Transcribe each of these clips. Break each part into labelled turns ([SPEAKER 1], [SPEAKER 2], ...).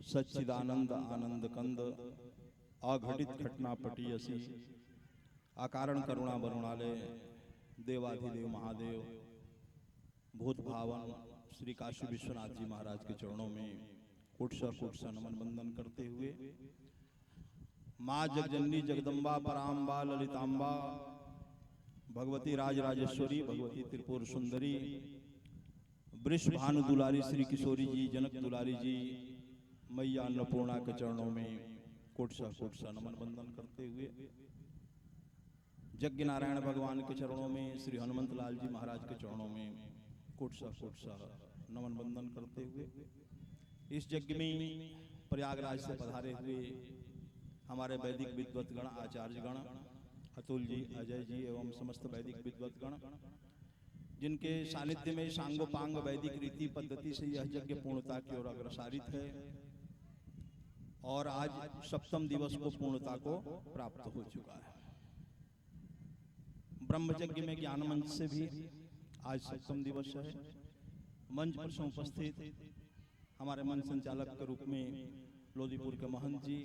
[SPEAKER 1] सच्चिदानंद आनंद कंद अघटित घटना पटीयसी अकारण करुणा वरुणालय देवाधिदेव महादेव भूत भावन श्री काशी विश्वनाथ जी महाराज के चरणों में कोटसा नमन बंदन करते हुए माँ जगजननी जगदम्बा पराम्बा ललिताम्बा भगवती राजराजेश्वरी भगवती त्रिपुर सुंदरी वृष भानु दुलारी श्री किशोरी जी जनक दुलारी जी मैया अन्नपूर्णा के चरणों में कोटसा नमन बंदन करते हुए यज्ञ नारायण भगवान के चरणों में श्री हनुमंत लाल जी महाराज के चरणों में कोटसा नमन बंदन करते हुए इस यज्ञ में प्रयागराज से पधारे हुए हमारे वैदिक विद्वतगण आचार्यगण अतुल जी अजय जी एवं समस्त वैदिक विद्वतगण जिनके सानिध्य में सांगोपांग वैदिक रीति पद्धति से यह यज्ञ पूर्णता की ओर अग्रसारित है और आज सप्तम दिवस को पूर्णता को प्राप्त हो चुका है। ब्रह्म यज्ञ में ज्ञान मंच से भी आज सप्तम दिवस है। मंच पर उपस्थित हमारे मंच संचालक के रूप में लोदीपुर के महंत जी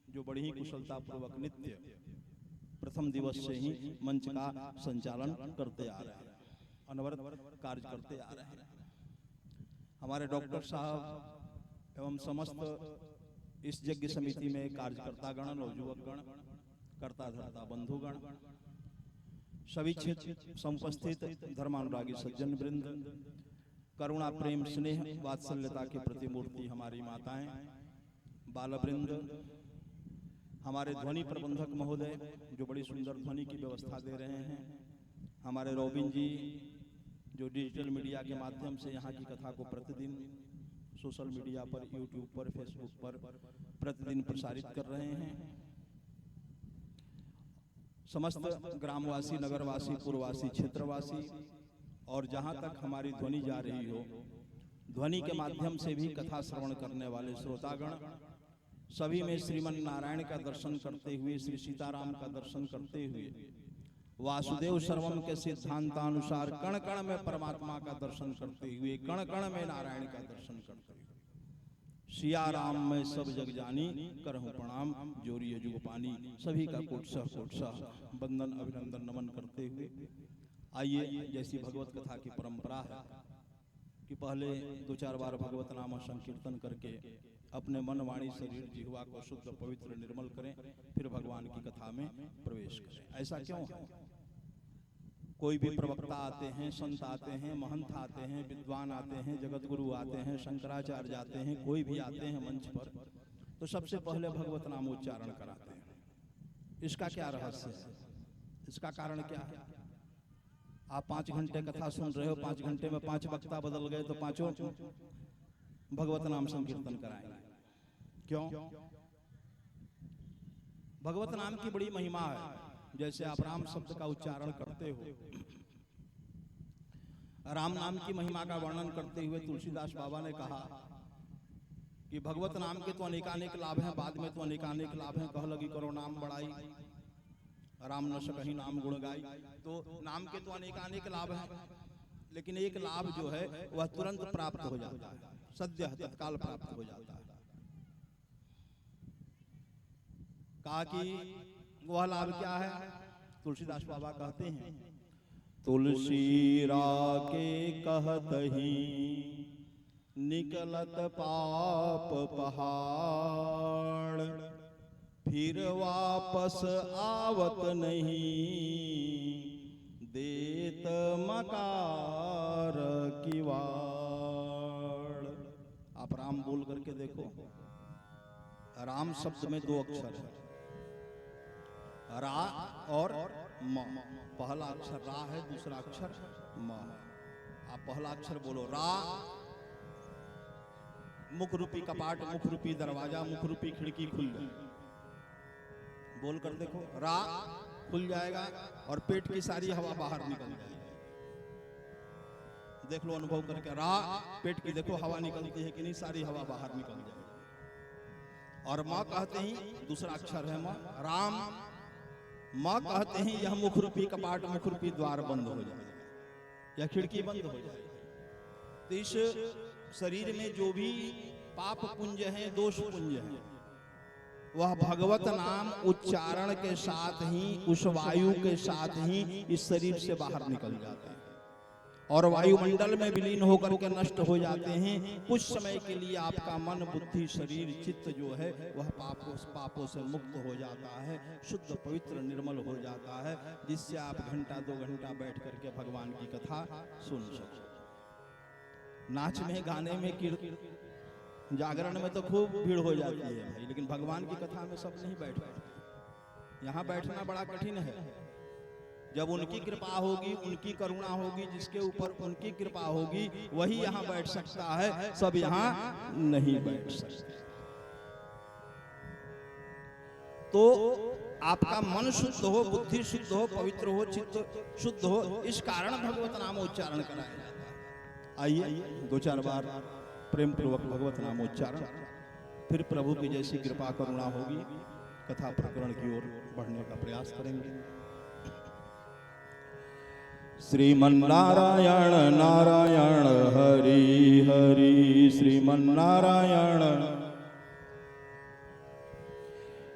[SPEAKER 1] जो बड़ी ही कुशलता पूर्वक नित्य प्रथम दिवस से ही मंच का संचालन करते आ रहे हैं, अनवरत कार्य करते आ रहे हैं। हमारे डॉक्टर साहब एवं समस्त इस यज्ञ समिति में कार्यकर्ता गण नवयुवक गण कर्ता धर्ता बंधुगण सभी क्षेत्र समुपस्थित धर्मानुरागी सज्जन वृंद करुणा प्रेम स्नेह वात्सल्यता के प्रतिमूर्ति हमारी माताएं बाल वृंद हमारे ध्वनि प्रबंधक महोदय जो बड़ी सुंदर ध्वनि की व्यवस्था दे रहे हैं, हमारे रोबिन जी जो डिजिटल मीडिया के माध्यम से यहाँ की कथा को प्रतिदिन सोशल मीडिया पर यूट्यूब पर फेसबुक पर प्रतिदिन प्रसारित कर रहे हैं, समस्त ग्रामवासी नगरवासी पूर्ववासी क्षेत्रवासी और जहाँ तक हमारी ध्वनि जा रही हो ध्वनि के माध्यम से भी कथा श्रवण करने वाले श्रोतागण सभी में श्रीमन नारायण का दर्शन करते हुए श्री सीताराम का दर्शन करते हुए वासुदेव सर्वम के सिद्धांतानुसार कण कण में परमात्मा का दर्शन करते हुए कण कण में नारायण का दर्शन करते हुए सिया राम में सब जग जानी करहूं प्रणाम जोरिए जुग पानी सभी का कोटसा बंदन अभिनंदन नमन करते हुए आइए जैसी भगवत कथा की परंपरा है कि पहले 2-4 बार भगवत नाम संकीर्तन करके अपने मन वाणी शरीर जिह्वा को शुद्ध पवित्र निर्मल करें, फिर भगवान की कथा में प्रवेश करें। ऐसा क्यों है? कोई भी प्रवक्ता आते हैं, संत आते हैं, महंत आते हैं, विद्वान आते हैं, जगत गुरु आते हैं, शंकराचार्य आते हैं, कोई भी आते हैं मंच पर तो सबसे पहले भगवत नाम उच्चारण कराते हैं। इसका क्या रहस्य है? इसका कारण क्या है? आप 5 घंटे कथा सुन रहे हो, 5 घंटे में 5 वक्ता बदल गए तो पांचों भगवत नाम संकीर्तन कराएंगे। क्यों? भगवत नाम की बड़ी महिमा है। जैसे आप राम शब्द का उच्चारण करते हो, राम नाम की महिमा का वर्णन करते हुए तुलसीदास बाबा ने कहा कि भगवत नाम के तो अनेकानेक लाभ हैं, बाद में तो अनेकानेक लाभ हैं, कह लगी करो नाम बढ़ाई, राम न सकहि नाम गुण गाई। तो नाम के तो अनेकानेक लाभ हैं, लेकिन एक लाभ जो है वह तुरंत प्राप्त हो जाता है, सद्य तत्काल प्राप्त हो जाता है। कहा कि वह लाभ क्या है? तुलसीदास बाबा कहते हैं तुलसी राके कहतहि निकलत पाप पहाड़, फिर वापस आवत नहीं देत मकार की वाड़। आप राम बोल करके देखो, राम शब्द में 2 अक्षर है, रा और म। पहला अक्षर रा है, दूसरा अक्षर म। आप पहला अक्षर बोलो रा, मुख रूपी कपाट, मुख रूपी दरवाजा, मुख रूपी खिड़की खुल गई। बोल कर देखो, रा खुल जाएगा और पेट की सारी हवा बाहर निकल जाएगी। देख लो अनुभव करके, रा पेट की देखो हवा निकलती है कि नहीं, सारी हवा बाहर निकल जाएगी। और माँ कहते ही दूसरा अक्षर है माँ, राम। माँ कहते हैं यह मुख रूपी कपाट, मुख रूपी द्वार बंद हो जाए, यह खिड़की बंद हो जाए। तो इस शरीर में जो भी पाप पुंज है, दोष पुंज है, वह भगवत नाम उच्चारण के साथ ही, उस वायु के साथ ही इस शरीर से बाहर निकल जाते हैं और वायुमंडल में विलीन होकर के नष्ट हो जाते हैं। कुछ समय के लिए आपका मन, बुद्धि, शरीर, चित्त जो है वह पापों से मुक्त हो जाता है, शुद्ध पवित्र निर्मल हो जाता है, जिससे आप घंटा 2 घंटा बैठ करके भगवान की कथा सुन सको। नाच में, गाने में, जागरण में तो खूब भीड़ हो जाती है भाई, लेकिन भगवान की कथा में सब नहीं बैठ पाते। यहाँ बैठना बड़ा कठिन है। जब उनकी कृपा होगी, उनकी करुणा होगी, जिसके ऊपर उनकी कृपा होगी वही यहाँ बैठ सकता है, सब यहाँ नहीं बैठ सकते। तो आपका मन शुद्ध हो, बुद्धि शुद्ध हो, पवित्र हो, चित्त शुद्ध हो, इस कारण भगवत नाम उच्चारण कराया जाता है। आइए 2-4 बार प्रेम पूर्वक भगवत नाम उच्चारण, फिर प्रभु की जैसी कृपा करुणा होगी, कथा प्रकरण की ओर बढ़ने का प्रयास करेंगे। श्रीमन्नारायण नारायण हरि हरि, श्रीमन्नारायण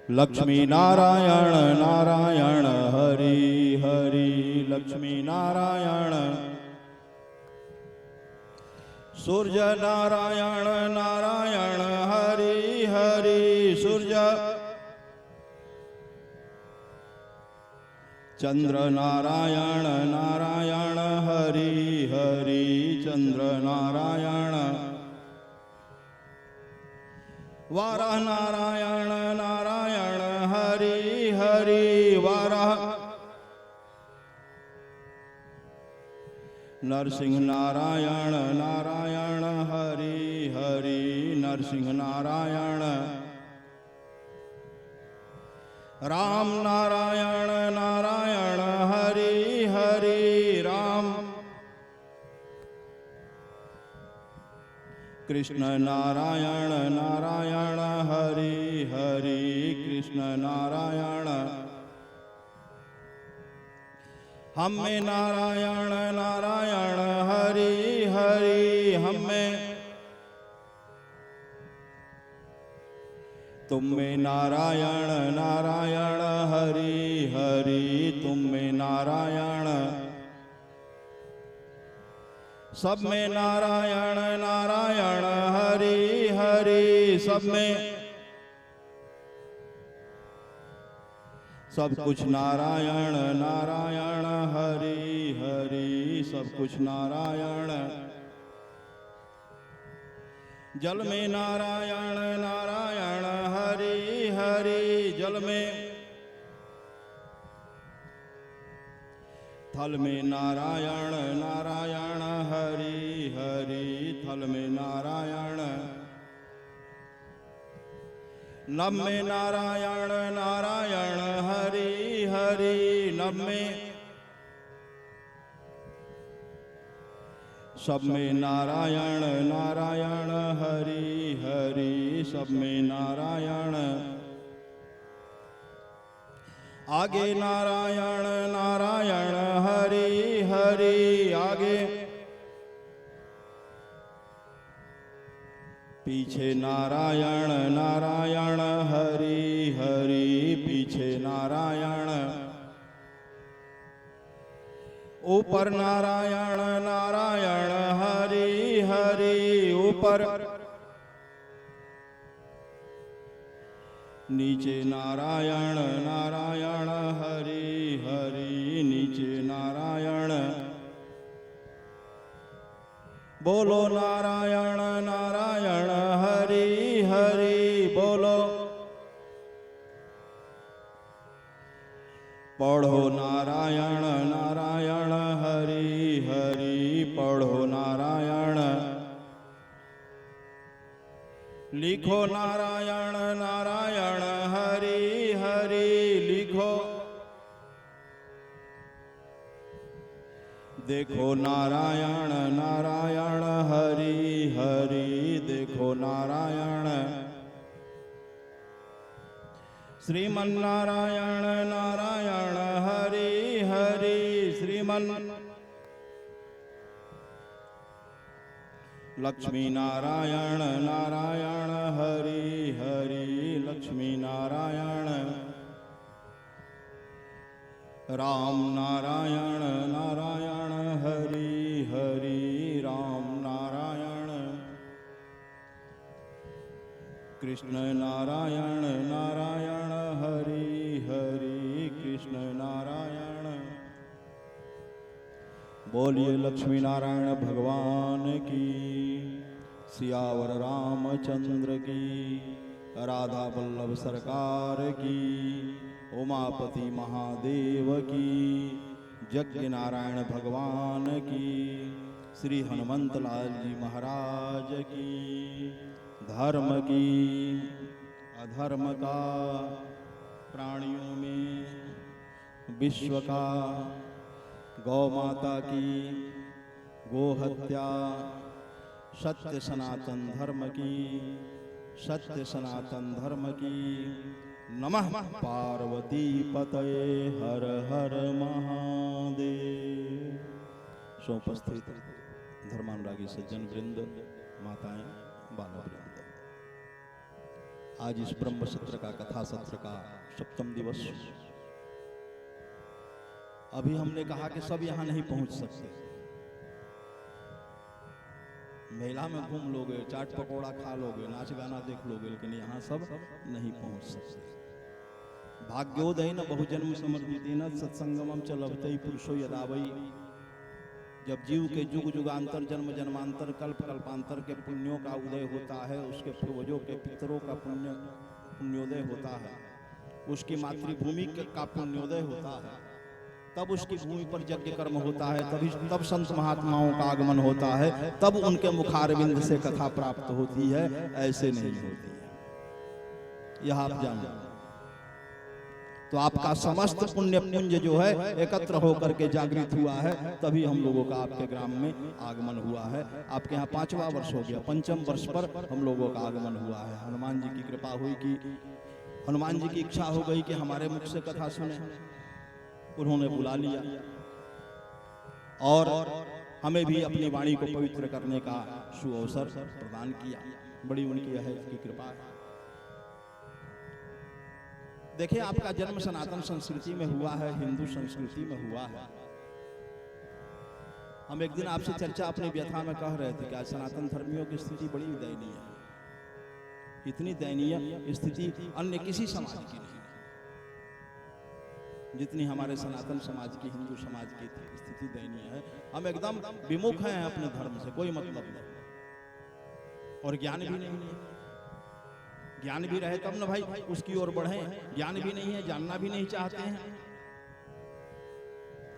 [SPEAKER 1] लक्ष्मी नारायण नारायण हरि हरि, लक्ष्मी नारायण सूर्य नारायण नारायण हरि हरि, सूर्य चंद्र नारायण नारायण हरि हरि, चंद्र नारायण वाराह नारायण नारायण हरि हरि, वाराह नरसिंह नारायण नारायण हरि हरि, नरसिंह नारायण राम नारायण नारायण हरि हरि, राम कृष्ण नारायण नारायण हरि हरि, कृष्ण नारायण हम में नारायण नारायण हरि हरि, हम में तुम में नारायण नारायण हरि हरि, तुम में नारायण सब में नारायण नारायण हरि हरि, सब में सब कुछ नारायण नारायण हरि हरि, सब कुछ नारायण जल में नारायण नारायण हरि हरि, जल में थल में नारायण नारायण हरि हरि, थल में नारायण नभ में नारायण नारायण हरि हरि, नभ में सब में नारायण नारायण हरि हरि, सब में नारायण आगे नारायण नारायण हरि हरि, आगे पीछे नारायण नारायण हरि हरि, पीछे नारायण ऊपर नारायण नारायण हरि हरि, ऊपर नीचे नारायण नारायण हरि हरि, नीचे नारायण बोलो नारायण नारायण हरि हरि, बोलो पढ़ो नारायण नारायण हरि हरि, पढ़ो नारायण लिखो नारायण नारायण हरि हरि, लिखो देखो नारायण नारायण हरि हरि, देखो नारायण श्रीमन्नारायण नारायण हरि हरि, श्रीमन् लक्ष्मी नारायण नारायण हरि हरि लक्ष्मी नारायण राम नारायण नारायण हरि हरि राम नारायण कृष्ण नारायण नारायण हरि हरि कृष्ण नारायण। बोलिए लक्ष्मी नारायण भगवान की, सियावर रामचंद्र की, राधा वल्लभ सरकार की, उमापति महादेव की, यज्ञ नारायण भगवान की, श्री हनुमंत लाल जी महाराज की। धर्म की अधर्म का, प्राणियों में विश्व का, गौ माता की, गो हत्या, सत्य सनातन धर्म की, सत्य सनातन धर्म की। नमः पार्वती पतये हर हर महादेव। सोपस्थित धर्मानुरागी सज्जन वृंद, माताएं, बाला वृंद, आज इस ब्रह्म सत्र का, कथा सत्र का सप्तम दिवस। अभी हमने कहा कि सब यहां नहीं पहुंच सकते। मेला में घूम लोगे, चाट पकौड़ा खा लोगे, नाच गाना देख लोगे, लेकिन यहां सब नहीं पहुंच सकते। भाग्योदय न बहुजन्म समर्पित न सत्संगमम च लभते पुरुषो यदावई। जब जीव के जुग जुगांतर, जन्म जन्मांतर, कल्प कल्पांतर के पुण्यों का उदय होता है, उसके पूर्वजों के पितरों का पुण्योदय होता है, उसकी मातृभूमि का पुण्योदय होता है, तब उसकी भूमि पर यज्ञ कर्म होता है, तब संत महात्माओं का आगमन होता है, तब उनके मुखारविंद से कथा प्राप्त होती है। ऐसे नहीं होती है, यह आप जानो। तो आपका समस्त पुण्य पुंज जो है एकत्र होकर के जागृत हुआ है, तभी हम लोगों का आपके ग्राम में आगमन हुआ है। आपके यहाँ 5वां वर्ष हो गया, 5वें वर्ष पर हम लोगों का आगमन हुआ है। हनुमान जी की कृपा हुई कि हनुमान जी की इच्छा हो गई कि हमारे मुख से कथा सुने, उन्होंने बुला लिया और हमें भी अपनी वाणी को पवित्र करने का सुअवसर प्रदान किया। बड़ी उनकी है की कृपा है। देखिए, आपका जन्म सनातन संस्कृति में हुआ है, हिंदू संस्कृति में हुआ है। हम एक दिन आपसे चर्चा अपनी व्यथा में कह रहे थे कि आज सनातन धर्मियों की स्थिति बड़ी दयनीय है। इतनी दयनीय स्थिति अन्य किसी समाज की नहीं, जितनी हमारे सनातन समाज की, हिंदू समाज की स्थिति दयनीय है। हम एकदम विमुख हैं अपने धर्म से, कोई मतलब नहीं, और ज्ञान भी नहीं है। ज्ञान भी रहे तब न भाई उसकी ओर बढ़ें। ज्ञान भी नहीं है, जानना भी नहीं चाहते हैं।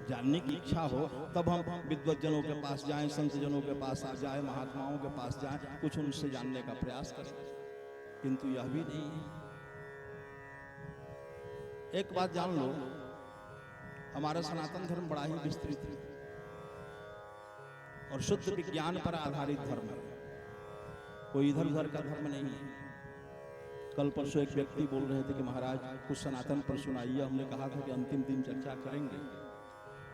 [SPEAKER 1] जानने की इच्छा हो तब हम विद्वज्जनों के पास जाएं, संत जनों के पास आ जाएं, महात्माओं के पास जाएं, कुछ उनसे जानने का प्रयास करें, किंतु यह भी नहीं है। एक बात जान लो, हमारा सनातन धर्म बड़ा ही विस्तृत है और शुद्ध विज्ञान पर आधारित धर्म है, कोई इधर उधर का धर्म नहीं है। कल परसों एक व्यक्ति बोल रहे थे कि महाराज कुछ सनातन पर सुनाइए। हमने कहा था कि अंतिम दिन चर्चा करेंगे,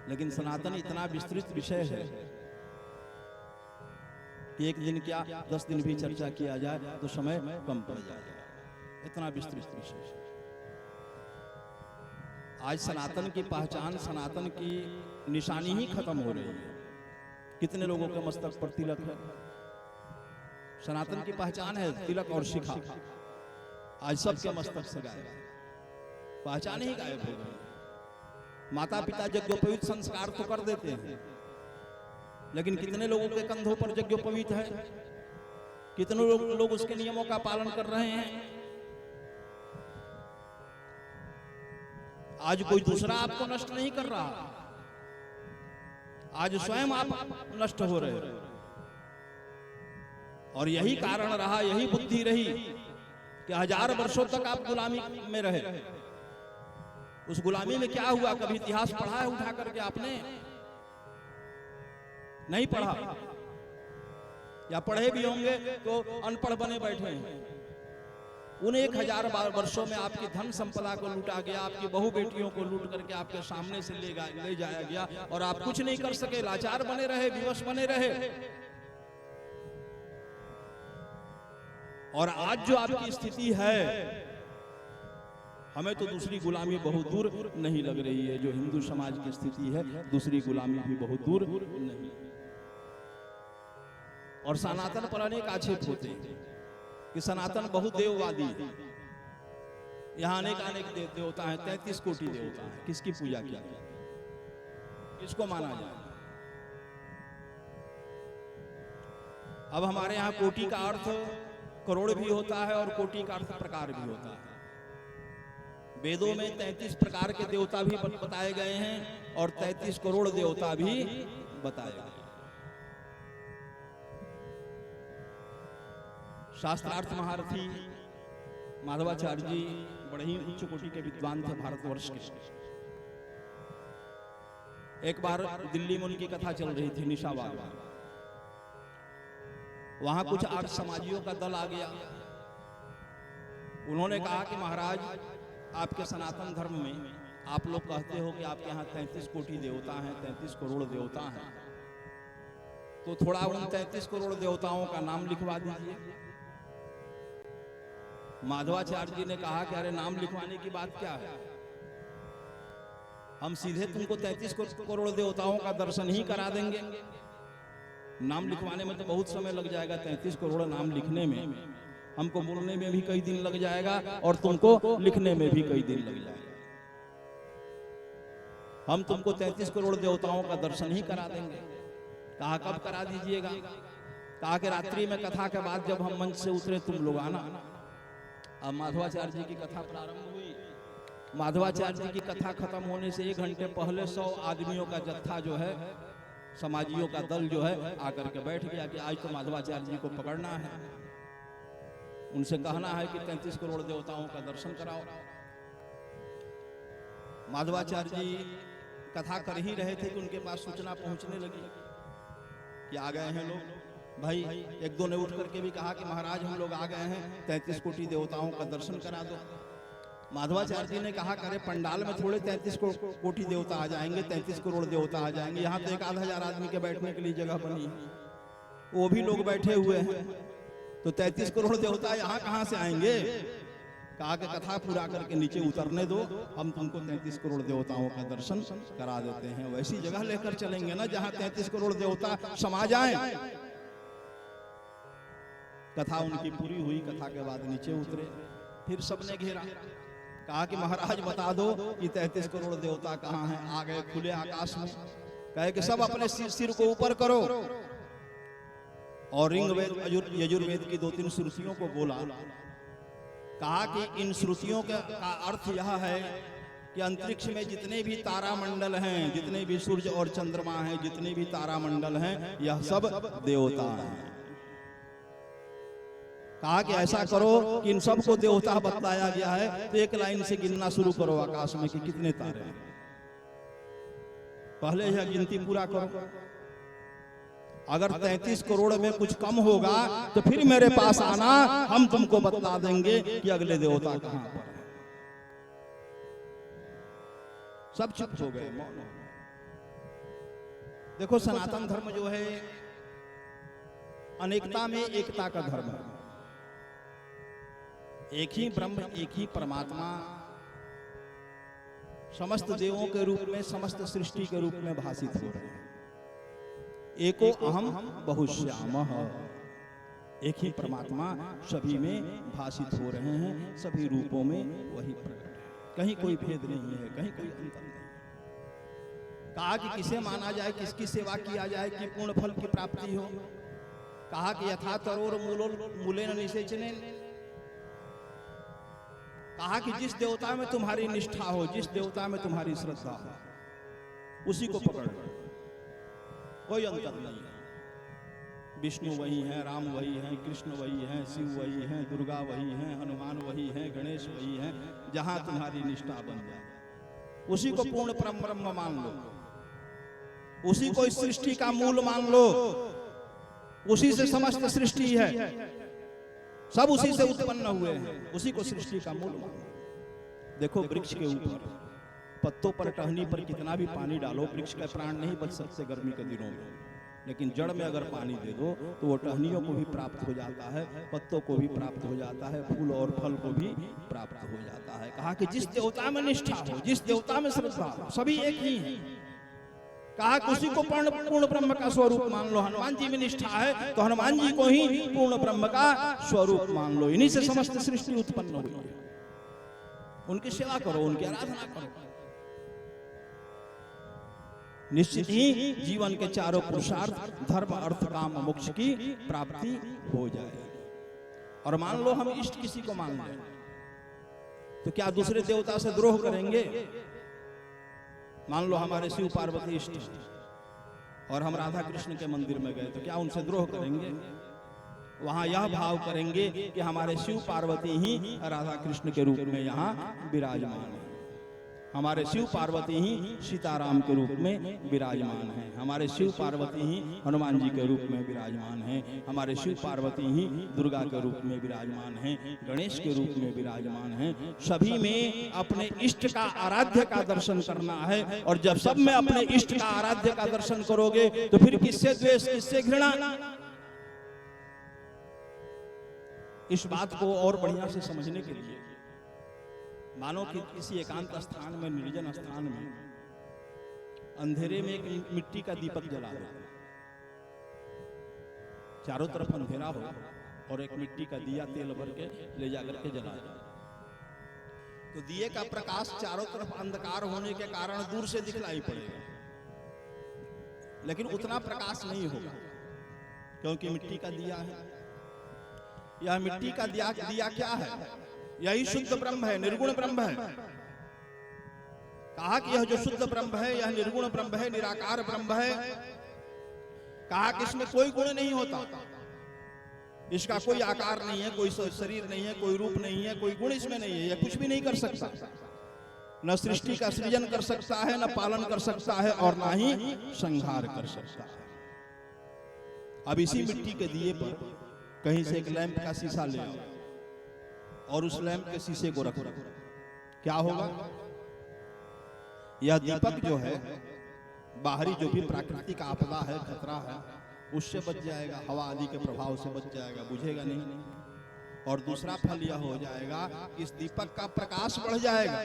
[SPEAKER 1] लेकिन सनातन इतना विस्तृत विषय है कि एक दिन क्या 10 दिन भी चर्चा किया जाए तो समय कम पड़ जाएगा। इतना विस्तृत विषय है। आज सनातन की पहचान, सनातन की निशानी ही खत्म हो रही है। कितने लोगों के मस्तक पर तिलक है? सनातन की पहचान है तिलक और शिखा, आज सबके मस्तक से गायब, पहचान ही गायब हो गई। माता पिता यज्ञोपवीत संस्कार तो कर देते हैं, लेकिन कितने लोगों के कंधों पर यज्ञोपवीत है? कितने लोग उसके नियमों का पालन कर रहे हैं? आज कोई दूसरा आपको नष्ट नहीं कर रहा, आज स्वयं आप नष्ट हो रहे हो। और यही कारण रहा, यही बुद्धि रही कि 1000 वर्षों तक आप गुलामी में रहे। उस गुलामी में क्या हुआ? कभी इतिहास पढ़ा है उठा करके आपने? नहीं पढ़ा, या पढ़े भी होंगे तो अनपढ़ बने बैठे हैं। उन 1000 वर्षों में आपकी धन संपदा को लूटा गया, आपकी बहु बेटियों को लूट करके आपके सामने से ले जाया गया और आप कुछ नहीं कर सके, लाचार बने रहे, विवश बने रहे। और आज जो आपकी स्थिति है, हमें तो दूसरी गुलामी बहुत दूर नहीं लग रही है। जो हिंदू समाज की स्थिति है, दूसरी गुलामी भी बहुत दूर नहीं। और सनातन पर अनेक आक्षेप होते हैं कि सनातन बहुदेववादी है। यहाँ अनेक देवता हैं, 33 कोटि देवता हैं। किसकी पूजा किया जाए, किसको माना जाए? अब हमारे यहाँ कोटि का अर्थ करोड़ भी होता है और कोटि का अर्थ प्रकार भी होता है। वेदों में 33 प्रकार के देवता भी बताए गए हैं और 33 करोड़ देवता भी बताए गए। शास्त्रार्थ महारथी माधवाचार्य जी बड़े ही उच्च कोटि के विद्वान थे भारतवर्ष के। एक बार दिल्ली में उनकी कथा चल रही थी निशाबाग में। वहां कुछ आर्य समाजियों का दल आ गया। उन्होंने कहा कि महाराज, आपके सनातन धर्म में आप लोग कहते हो कि आपके यहाँ 33 कोटि देवता हैं, 33 करोड़ देवता हैं, तो थोड़ा उन 33 करोड़ देवताओं का नाम लिखवा दीजिए। माधवाचार्य जी ने कहा कि अरे नाम लिखवाने की बात क्या है, हम सीधे तुमको 33 करोड़ देवताओं का दर्शन ही करा देंगे। नाम लिखवाने में तो बहुत समय लग जाएगा। 33 करोड़ नाम लिखने में हमको बोलने में भी कई दिन लग जाएगा और तुमको लिखने में भी कई दिन लग जाएगा। हम तुमको 33 करोड़ देवताओं का दर्शन ही करा देंगे। कहा कब करा दीजिएगा? कहा कि रात्रि में कथा के बाद जब हम मंच से उतरे तुम लोग आना। अब माधवाचार्य जी की कथा प्रारंभ हुई। माधवाचार्य जी की कथा खत्म होने से 1 घंटे पहले 100 आदमियों का जत्था जो है, समाजियों का दल जो है, आकर के बैठ गया कि आज तो माधवाचार्य जी को पकड़ना है, उनसे कहना है कि 33 करोड़ देवताओं का दर्शन कराओ। माधवाचार्य जी कथा कर ही रहे थे कि उनके पास सूचना पहुंचने लगी कि आ गए हैं लोग। भाई 1-2 ने उठ करके भी कहा कि महाराज हम लोग आ गए हैं, 33 कोटि देवताओं का दर्शन करा दो। माधवाचार्य जी ने कहा करे पंडाल में थोड़े 33 कोटि देवता आ जाएंगे, 33 करोड़ देवता आ जाएंगे। यहाँ तो 1-आध हजार आदमी के बैठने के लिए जगह बनी है, वो भी लोग बैठे हुए हैं, तो 33 करोड़ देवता यहाँ कहाँ से आएंगे? कहा कि कथा पूरा करके नीचे उतरने दो, हम तुमको 33 करोड़ देवताओं का दर्शन करा देते हैं। वैसी जगह लेकर चलेंगे ना जहाँ 33 करोड़ देवता समा जाएं। कथा उनकी पूरी हुई। कथा के बाद नीचे उतरे, फिर सबने घेरा, कहा कि महाराज बता दो कि 33 करोड़ देवता कहाँ हैं? आ गए खुले आकाश में। कहे कि सब अपने सिर को ऊपर करो और ऋग्वेद यजुर्वेद की 2-3 श्रुतियों को बोला। कहा कि इन श्रुतियों का अर्थ यह है कि अंतरिक्ष में जितने भी तारामंडल हैं, जितने भी सूर्य और चंद्रमा हैं, जितने भी तारामंडल हैं, यह सब देवता हैं। कहा कि ऐसा करो कि इन सबको देवता बताया गया है, तो एक लाइन से गिनना शुरू करो आकाश में कि कितने तारे हैं। पहले यह गिनती पूरा करो। अगर 33 करोड़ में कुछ कम होगा तो फिर मेरे पास आना, हम तुमको बता देंगे कि अगले देवता कहां पर है। सब चुप हो गए, मौन। देखो सनातन धर्म जो है अनेकता में एकता का धर्म है। एक ही ब्रह्म, एक ही परमात्मा समस्त देवों के रूप में, समस्त सृष्टि के रूप में भाषित हो रहे हैं। एको अहम बहुश्यामः, एक ही परमात्मा सभी में भाषित हो रहे हैं, सभी रूपों में वही प्रकट है। कहीं कोई भेद नहीं है, कहीं कोई अंतर नहीं। कहा कि किसे माना जाए, किसकी सेवा किया जाए कि पूर्ण फल की प्राप्ति हो। कहा कि यथा तरोर मूलेन निषेचने। कहा कि जिस देवता में तुम्हारी निष्ठा हो, जिस देवता में तुम्हारी श्रद्धा हो, उसी को पकड़ लो, कोई अंतर नहीं है। विष्णु वही है, राम वही है, कृष्ण वही है, शिव वही है, दुर्गा वही है, हनुमान वही है, गणेश वही है। जहां तुम्हारी निष्ठा बन जाए उसी को पूर्ण परम ब्रह्म मान लो, उसी को इस सृष्टि का मूल मान लो। उसी से समस्त सृष्टि है, सब उसी से उत्पन्न हुए हैं, उसी को सृष्टि का मूल मानो। देखो वृक्ष के ऊपर पत्तों पर, टहनी पर कितना भी पानी डालो, वृक्ष का प्राण नहीं बच सकते गर्मी के दिनों में। लेकिन जड़ में अगर पानी दे दो तो वो टहनियों को भी प्राप्त हो जाता है, पत्तों को भी प्राप्त हो जाता है, फूल और फल को भी प्राप्त हो जाता है। कहा कि जिस देवता में निष्ठा हो, जिस देवता में श्रद्धा हो, सभी एक ही हैं। कहा कि उसी को पूर्ण ब्रह्म का स्वरूप मान लो। हनुमान जी में निष्ठा है तो हनुमान जी को ही पूर्ण ब्रह्म का स्वरूप मान लो। इन्हीं से समस्त सृष्टि उत्पन्न हुई है। उनकी सेवा करो, उनकी आराधना करो, निश्चित ही जीवन के चारों पुरुषार्थ धर्म अर्थ काम मोक्ष की प्राप्ति हो जाएगी। और मान लो हम इष्ट किसी को मान लें तो क्या दूसरे देवता से द्रोह करेंगे? मान लो हमारे शिव पार्वती इष्ट और हम राधा कृष्ण के मंदिर में गए तो क्या उनसे द्रोह करेंगे? वहां यह भाव करेंगे कि हमारे शिव पार्वती ही राधा कृष्ण के रूप में यहाँ विराजमान है, हमारे शिव पार्वती ही सीताराम के रूप में विराजमान हैं, हमारे शिव पार्वती ही हनुमान जी के रूप में विराजमान हैं, हमारे शिव पार्वती ही दुर्गा के रूप में विराजमान हैं, गणेश के रूप में विराजमान हैं। सभी में अपने इष्ट का आराध्य का दर्शन करना है। और जब सब में अपने इष्ट का आराध्य का दर्शन करोगे तो फिर किससे द्वेष, किससे घृणा? इस बात को और बढ़िया से समझने के लिए मानो कि किसी एकांत स्थान में, निर्जन स्थान में, अंधेरे में एक मिट्टी का दीपक जला दो। चारों तरफ अंधेरा हो और एक मिट्टी का दिया तेल भर के ले जाकर के जला दो, तो दिए का प्रकाश चारों तरफ अंधकार होने के कारण दूर से दिखलाई पड़ेगा, लेकिन उतना प्रकाश नहीं होगा क्योंकि मिट्टी का दिया है। यह मिट्टी का दिया क्या है? यही शुद्ध ब्रह्म है, निर्गुण ब्रह्म है। कहा कि यह जो शुद्ध ब्रह्म है, यह निर्गुण ब्रह्म है, निराकार ब्रह्म है। कहा कि इसमें कोई गुण नहीं होता, इसका कोई आकार नहीं है, कोई शरीर नहीं है, कोई रूप नहीं है, कोई गुण इसमें नहीं है। यह कुछ भी नहीं कर सकता, न सृष्टि का सृजन कर सकता है, न पालन कर सकता है, और न ही संहार कर सकता है। अब इसी मिट्टी के दिए पर कहीं से एक लैंप का शीशा ले आओ और उस लैंप के शीशे को रखो, क्या होगा? यह दीपक जो है बाहरी जो भी प्राकृतिक आपदा है, खतरा है, उससे बच जाएगा, हवा आदि के प्रभाव से बच जाएगा, बुझेगा नहीं। और दूसरा फल यह हो जाएगा कि इस दीपक का प्रकाश बढ़ जाएगा,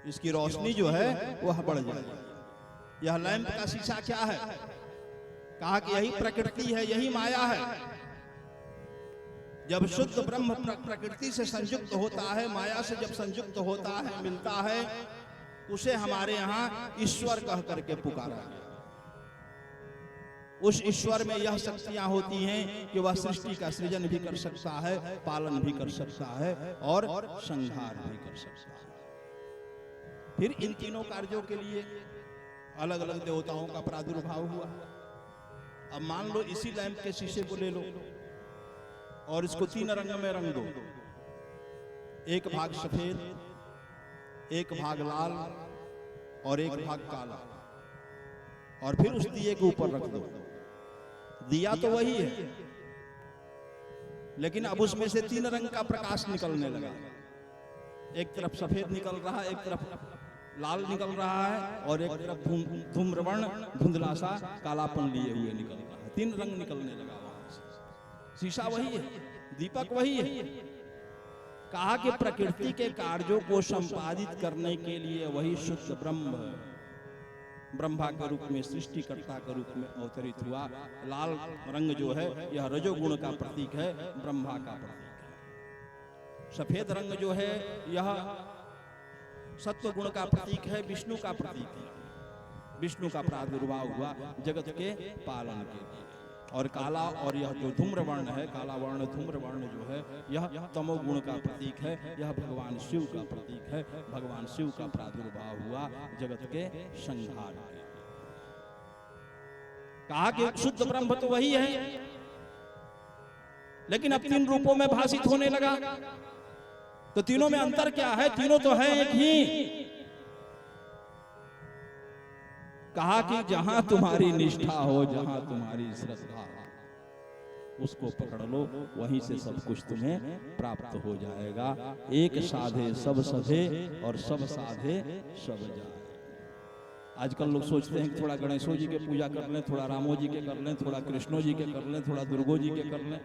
[SPEAKER 1] इसकी रोशनी जो है वह बढ़ जाएगी। यह लैंप का शीशा क्या है? कहा कि यही प्रकृति है, यही माया है। जब शुद्ध ब्रह्म प्रकृति से संयुक्त होता है, माया से जब संयुक्त होता है, मिलता है, उसे हमारे यहाँ ईश्वर कह करके पुकारा गया। उस ईश्वर में यह शक्तियां होती हैं कि वह सृष्टि का सृजन भी कर सकता है, पालन भी कर सकता है और संहार भी कर सकता है। फिर इन तीनों कार्यों के लिए अलग अलग देवताओं का प्रादुर्भाव हुआ। अब मान लो इसी लैंप के शीशे को ले लो और इसको 3 रंग में रंग दो, एक भाग सफेद, एक भाग लाल और एक भाग काला, और फिर उस दिए के ऊपर रख दो। दिया तो वही है, लेकिन अब उसमें से 3 रंग का प्रकाश निकलने लगा। एक तरफ सफेद निकल रहा है, एक तरफ लाल निकल रहा है, और एक तरफ धूम्रवर्ण धुंधला सा कालापन लिए हुए निकल रहा है। 3 रंग निकलने लगा। शीशा वही है, दीपक वही है। कहा कि प्रकृति के कार्यों को संपादित करने के लिए वही शुद्ध ब्रह्म ब्रह्मा के रूप में, सृष्टिकर्ता के रूप में अवतरित हुआ। लाल रंग जो है यह रजोगुण का प्रतीक है, ब्रह्मा का प्रतीक है। सफेद रंग जो है यह सत्व गुण का प्रतीक है, विष्णु का प्रतीक है। विष्णु का प्रादुर्भाव हुआ जगत के पालन के लिए। और काला और यह जो धूम्रवर्ण है, काला वर्ण धूम्रवर्ण जो है, यह तमोगुण का प्रतीक है, यह भगवान शिव का प्रतीक है। भगवान शिव का प्रादुर्भाव हुआ जगत के संहार के लिए। कहा कि शुद्ध ब्रह्म तो वही है, लेकिन अब 3 रूपों में भाषित होने लगा। तो तीनों में अंतर क्या है? तीनों तो है एक ही। कहा कि जहां तुम्हारी निष्ठा हो, जहां तुम्हारी श्रद्धा हो, उसको पकड़ लो, वहीं से सब कुछ तुम्हें प्राप्त हो जाएगा। एक साधे सब सधे और सब साधे सब जाए। आजकल लोग सोचते हैं कि थोड़ा गणेशो जी के पूजा कर लें, थोड़ा रामो जी के कर लें, थोड़ा कृष्णो जी के कर लें, थोड़ा दुर्गो जी के कर लें,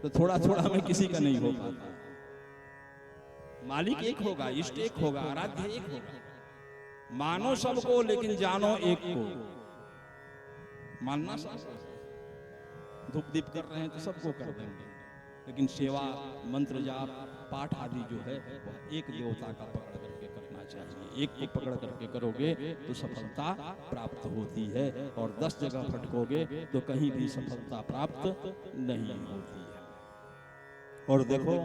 [SPEAKER 1] तो थोड़ा थोड़ा में किसी का नहीं हो पाता। मालिक एक होगा, इष्ट एक होगा, आराध्य एक होगा। मानो सबको लेकिन जानो एक को। मानना सबको, धूप दीप कर रहे हैं तो सबको कर देंगे, लेकिन सेवा मंत्र जाप पाठ आदि जो है वह एक देवता का पकड़ करके करना चाहिए। एक को पकड़ करके करोगे तो सफलता प्राप्त होती है, और 10 जगह भटकोगे तो कहीं भी सफलता प्राप्त नहीं होती है। और देखो,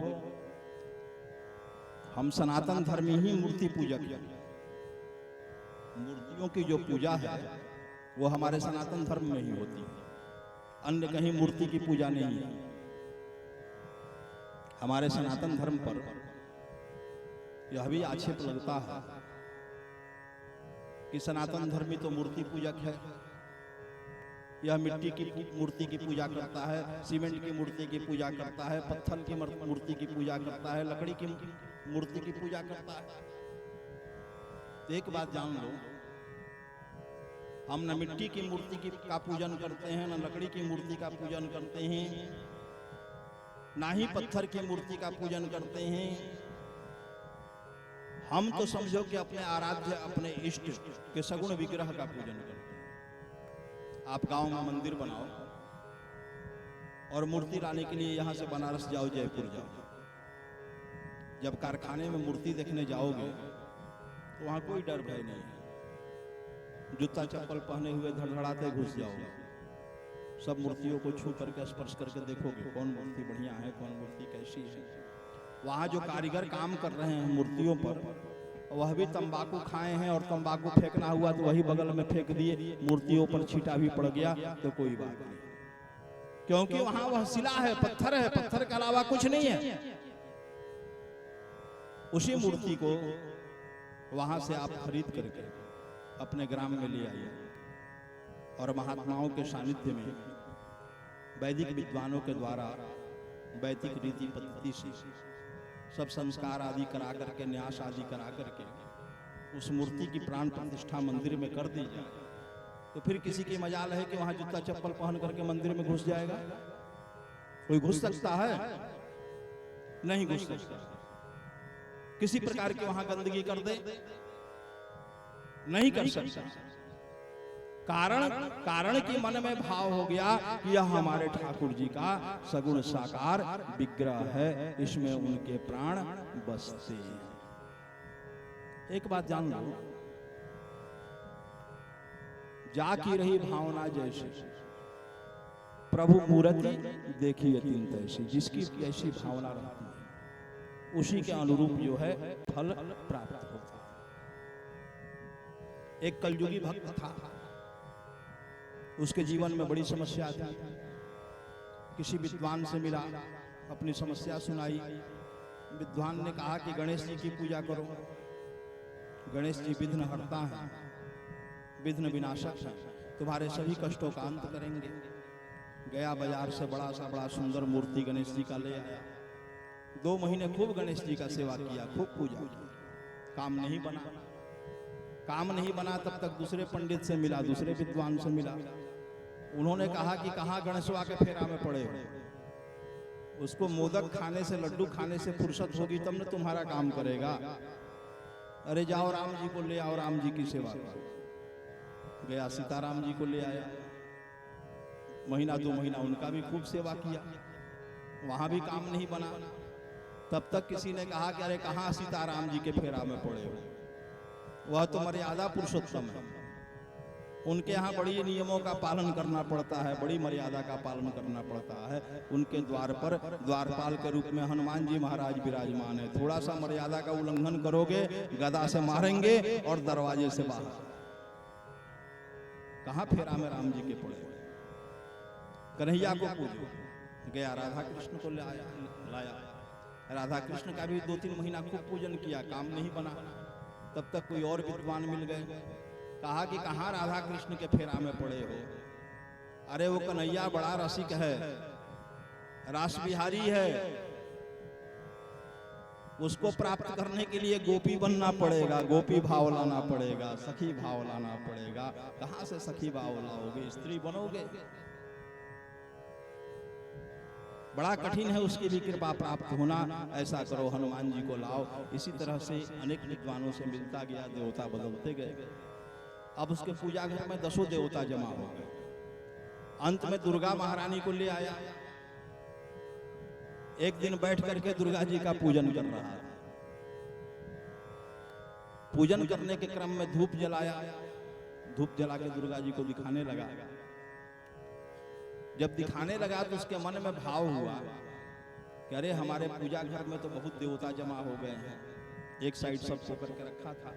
[SPEAKER 1] हम सनातन धर्मी ही मूर्ति पूजक हैं। मूर्तियों की जो पूजा है वो हमारे सनातन धर्म में ही होती है, अन्य कहीं मूर्ति की पूजा नहीं है। हमारे सनातन धर्म पर यह भी आक्षेप लगता है कि सनातन धर्मी तो मूर्ति पूजक है, यह मिट्टी की मूर्ति की पूजा करता है, सीमेंट की मूर्ति की पूजा करता है, पत्थर की मूर्ति की पूजा करता है, लकड़ी की मूर्ति की पूजा करता है। तो एक बात जान लो, हम न मिट्टी की मूर्ति का पूजन करते हैं, न लकड़ी की मूर्ति का पूजन करते हैं, ना ही पत्थर की मूर्ति का पूजन करते हैं। हम तो समझो कि अपने आराध्य, अपने इष्ट के सगुण विग्रह का पूजन करते हैं। आप गांव में मंदिर बनाओ और मूर्ति लाने के लिए यहां से बनारस जाओ, जयपुर जाओ, जब कारखाने में मूर्ति देखने जाओगे तो वहां कोई डर भय नहीं है। जूता चप्पल पहने हुए धड़धड़ाते घुस जाओगे, सब मूर्तियों को छू करके स्पर्श करके देखोगे कौन मूर्ति बढ़िया है, कौन मूर्ति कैसी है। वहां जो कारीगर काम कर रहे हैं मूर्तियों पर, वह भी तंबाकू खाए हैं, और तंबाकू फेंकना हुआ तो वही बगल में फेंक दिए, मूर्तियों पर छींटा भी पड़ गया तो कोई बात नहीं, क्योंकि वहां वह शिला है, पत्थर है, पत्थर के अलावा कुछ नहीं है। उसी मूर्ति को वहां से आप खरीद करके अपने ग्राम में ले आइए, और महात्माओं के सानिध्य में वैदिक विद्वानों के द्वारा वैदिक रीति पद्धति से सब संस्कार आदि करा करके, न्यास आदि करा करके उस मूर्ति की प्राण प्रतिष्ठा मंदिर में कर दी जाए, तो फिर किसी की मजाल है कि वहां जूता चप्पल पहन करके मंदिर में घुस जाएगा? कोई घुस सकता है? नहीं घुस सकता। किसी प्रकार की वहां गंदगी कर दे? नहीं कर सकता। कारण कि मन में भाव हो गया कि यह हमारे ठाकुर जी का सगुण साकार विग्रह है, इसमें उनके प्राण बसते हैं। एक बात जान लो, जाकी रही भावना जैसी, प्रभु मूर्ति देखी अत्यंत ऐसी। जिसकी ऐसी भावना रहती है उसी के अनुरूप जो है फल प्राप्त होता है। एक कलयुगी भक्त था, उसके जीवन में बड़ी समस्या थी। किसी विद्वान से मिला, अपनी समस्या सुनाई। विद्वान ने कहा कि गणेश जी की पूजा करो, गणेश जी विघ्न हरता है, विघ्न विनाशक है, तुम्हारे सभी कष्टों का अंत करेंगे। गया बाजार से बड़ा सुंदर मूर्ति गणेश जी का ले आया। 2 महीने खूब गणेश जी का सेवा किया, खूब पूजा की, काम नहीं बना। काम नहीं बना तब तक दूसरे पंडित से मिला, दूसरे विद्वान से मिला। उन्होंने कहा कि कहाँ गणेशवा के फेरा में पड़े हो, उसको मोदक खाने से, लड्डू खाने से फुर्सत होगी तब न तुम्हारा काम करेगा। अरे जाओ राम जी को ले आओ, राम जी की सेवा करो। गया सीताराम जी को ले आया, महीना 2 महीना उनका भी खूब सेवा किया, वहां भी काम नहीं बना। तब तक किसी ने कहा कि अरे कहाँ सीताराम जी के फेरा में पड़े हो, वह तो मर्यादा पुरुषोत्तम है, उनके यहाँ बड़ी नियमों का पालन करना पड़ता है, बड़ी मर्यादा का पालन करना पड़ता है। उनके द्वार पर द्वारपाल के रूप में हनुमान जी महाराज विराजमान है। थोड़ा सा मर्यादा का उल्लंघन करोगे गदा से मारेंगे और दरवाजे से बाहर। कहाँ फेरा में राम जी के पड़े, कन्हैया को पूजो। गया राधा कृष्ण को लाया, राधा कृष्ण का भी 2-3 महीना खूब पूजन किया, काम नहीं बना। तब तक कोई और विद्वान मिल गए, कहा कि कहाँ राधा कृष्ण के फेरा में पड़े हो। अरे वो कन्हैया बड़ा रसिक है, रास बिहारी है, उसको प्राप्त करने के लिए गोपी बनना पड़ेगा, गोपी भाव लाना पड़ेगा, सखी भाव लाना पड़ेगा। कहां से सखी भाव लाओगे? स्त्री बनोगे? बड़ा कठिन है उसकी भी कृपा प्राप्त होना। ऐसा करो, हनुमान जी को लाओ। इसी तरह से अनेक विद्वानों से मिलता गया, देवता बदलते गए। अब उसके पूजा घर में 10 देवता जमा हो गए। अंत में दुर्गा महारानी को ले आया। एक दिन बैठ करके दुर्गा जी का पूजन कर रहा था। पूजन करने के क्रम में धूप जलाया। धूप जला के दुर्गा जी को दिखाने लगा। जब दिखाने लगा तो उसके मन में भाव हुआ कि अरे हमारे पूजा घर में तो बहुत देवता जमा हो गए हैं। एक साइड सबको करके रखा था,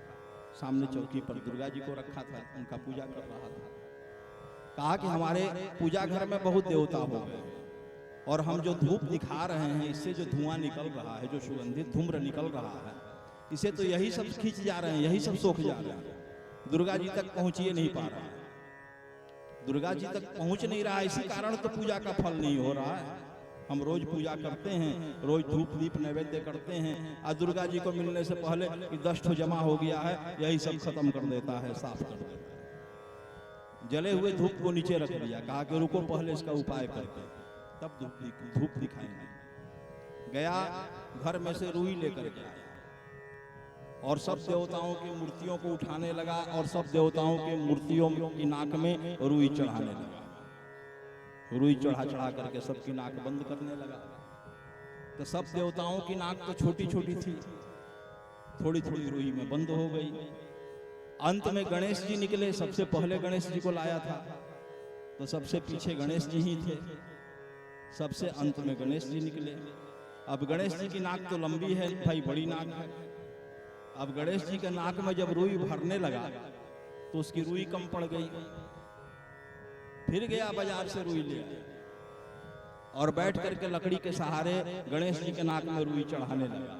[SPEAKER 1] सामने चौकी पर दुर्गा जी को रखा था, उनका पूजा कर रहा था। कहा कि हमारे पूजा घर में बहुत देवता हो गए और हम जो धूप दिखा रहे हैं, इससे जो धुआं निकल रहा है, जो सुगंधित धूम्र निकल रहा है, इसे तो यही सब खींच जा रहे हैं, यही सब सोख जा रहे हैं। दुर्गा जी तक पहुंच ही नहीं पा रहा है। दुर्गा जी तक पहुंच नहीं रहा है, इसी कारण तो पूजा का फल नहीं हो रहा है। हम रोज पूजा करते हैं, रोज धूप दीप नैवेद्य करते हैं, और दुर्गा जी को मिलने से पहले कि 10 जमा हो गया है, यही सब खत्म कर देता है, साफ कर देता है। जले हुए धूप को नीचे रख दिया। कहा कि रुको, पहले इसका उपाय करते, तब धूप दिखाएंगे। गया, घर में से रुई लेकर गया और सब देवताओं की मूर्तियों को उठाने लगा और सब देवताओं की मूर्तियों की नाक में रुई चढ़ाने लगा। रुई चढ़ा चढ़ा करके सबकी नाक बंद करने लगा। तो सब देवताओं की नाक तो छोटी छोटी थी, थोड़ी थोड़ी रुई में बंद हो गई। अंत में गणेश जी निकले। सबसे पहले गणेश जी को लाया था, तो सबसे पीछे गणेश जी ही थे। सबसे अंत में गणेश जी निकले। अब गणेश जी की नाक तो लंबी है भाई, बड़ी नाक है। अब गणेश जी के नाक में जब रुई भरने लगा तो उसकी रुई कम पड़ गई। फिर गया बाजार से रुई ले और बैठ करके लकड़ी के सहारे गणेश जी के नाक में रुई चढ़ाने लगा।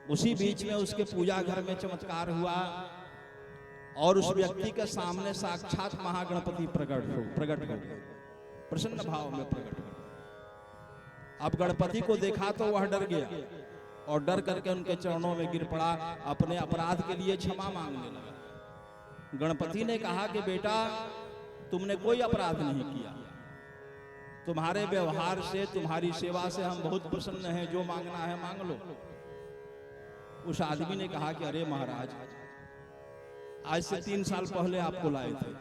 [SPEAKER 1] उसी बीच में उसके पूजा घर में चमत्कार हुआ और उस व्यक्ति के सामने साक्षात महागणपति प्रकट हो गए, प्रसन्न भाव में प्रकट हो। अब गणपति को देखा तो वह डर गया और डर करके उनके चरणों में गिर पड़ा, अपने अपराध के लिए क्षमा मांगने लगा। गणपति ने कहा कि बेटा, तुमने कोई अपराध नहीं किया, तुम्हारे व्यवहार से, तुम्हारी सेवा से हम बहुत प्रसन्न हैं, जो मांगना है मांग लो। उस आदमी ने कहा कि अरे महाराज, आज से 3 साल पहले आपको लाए थे,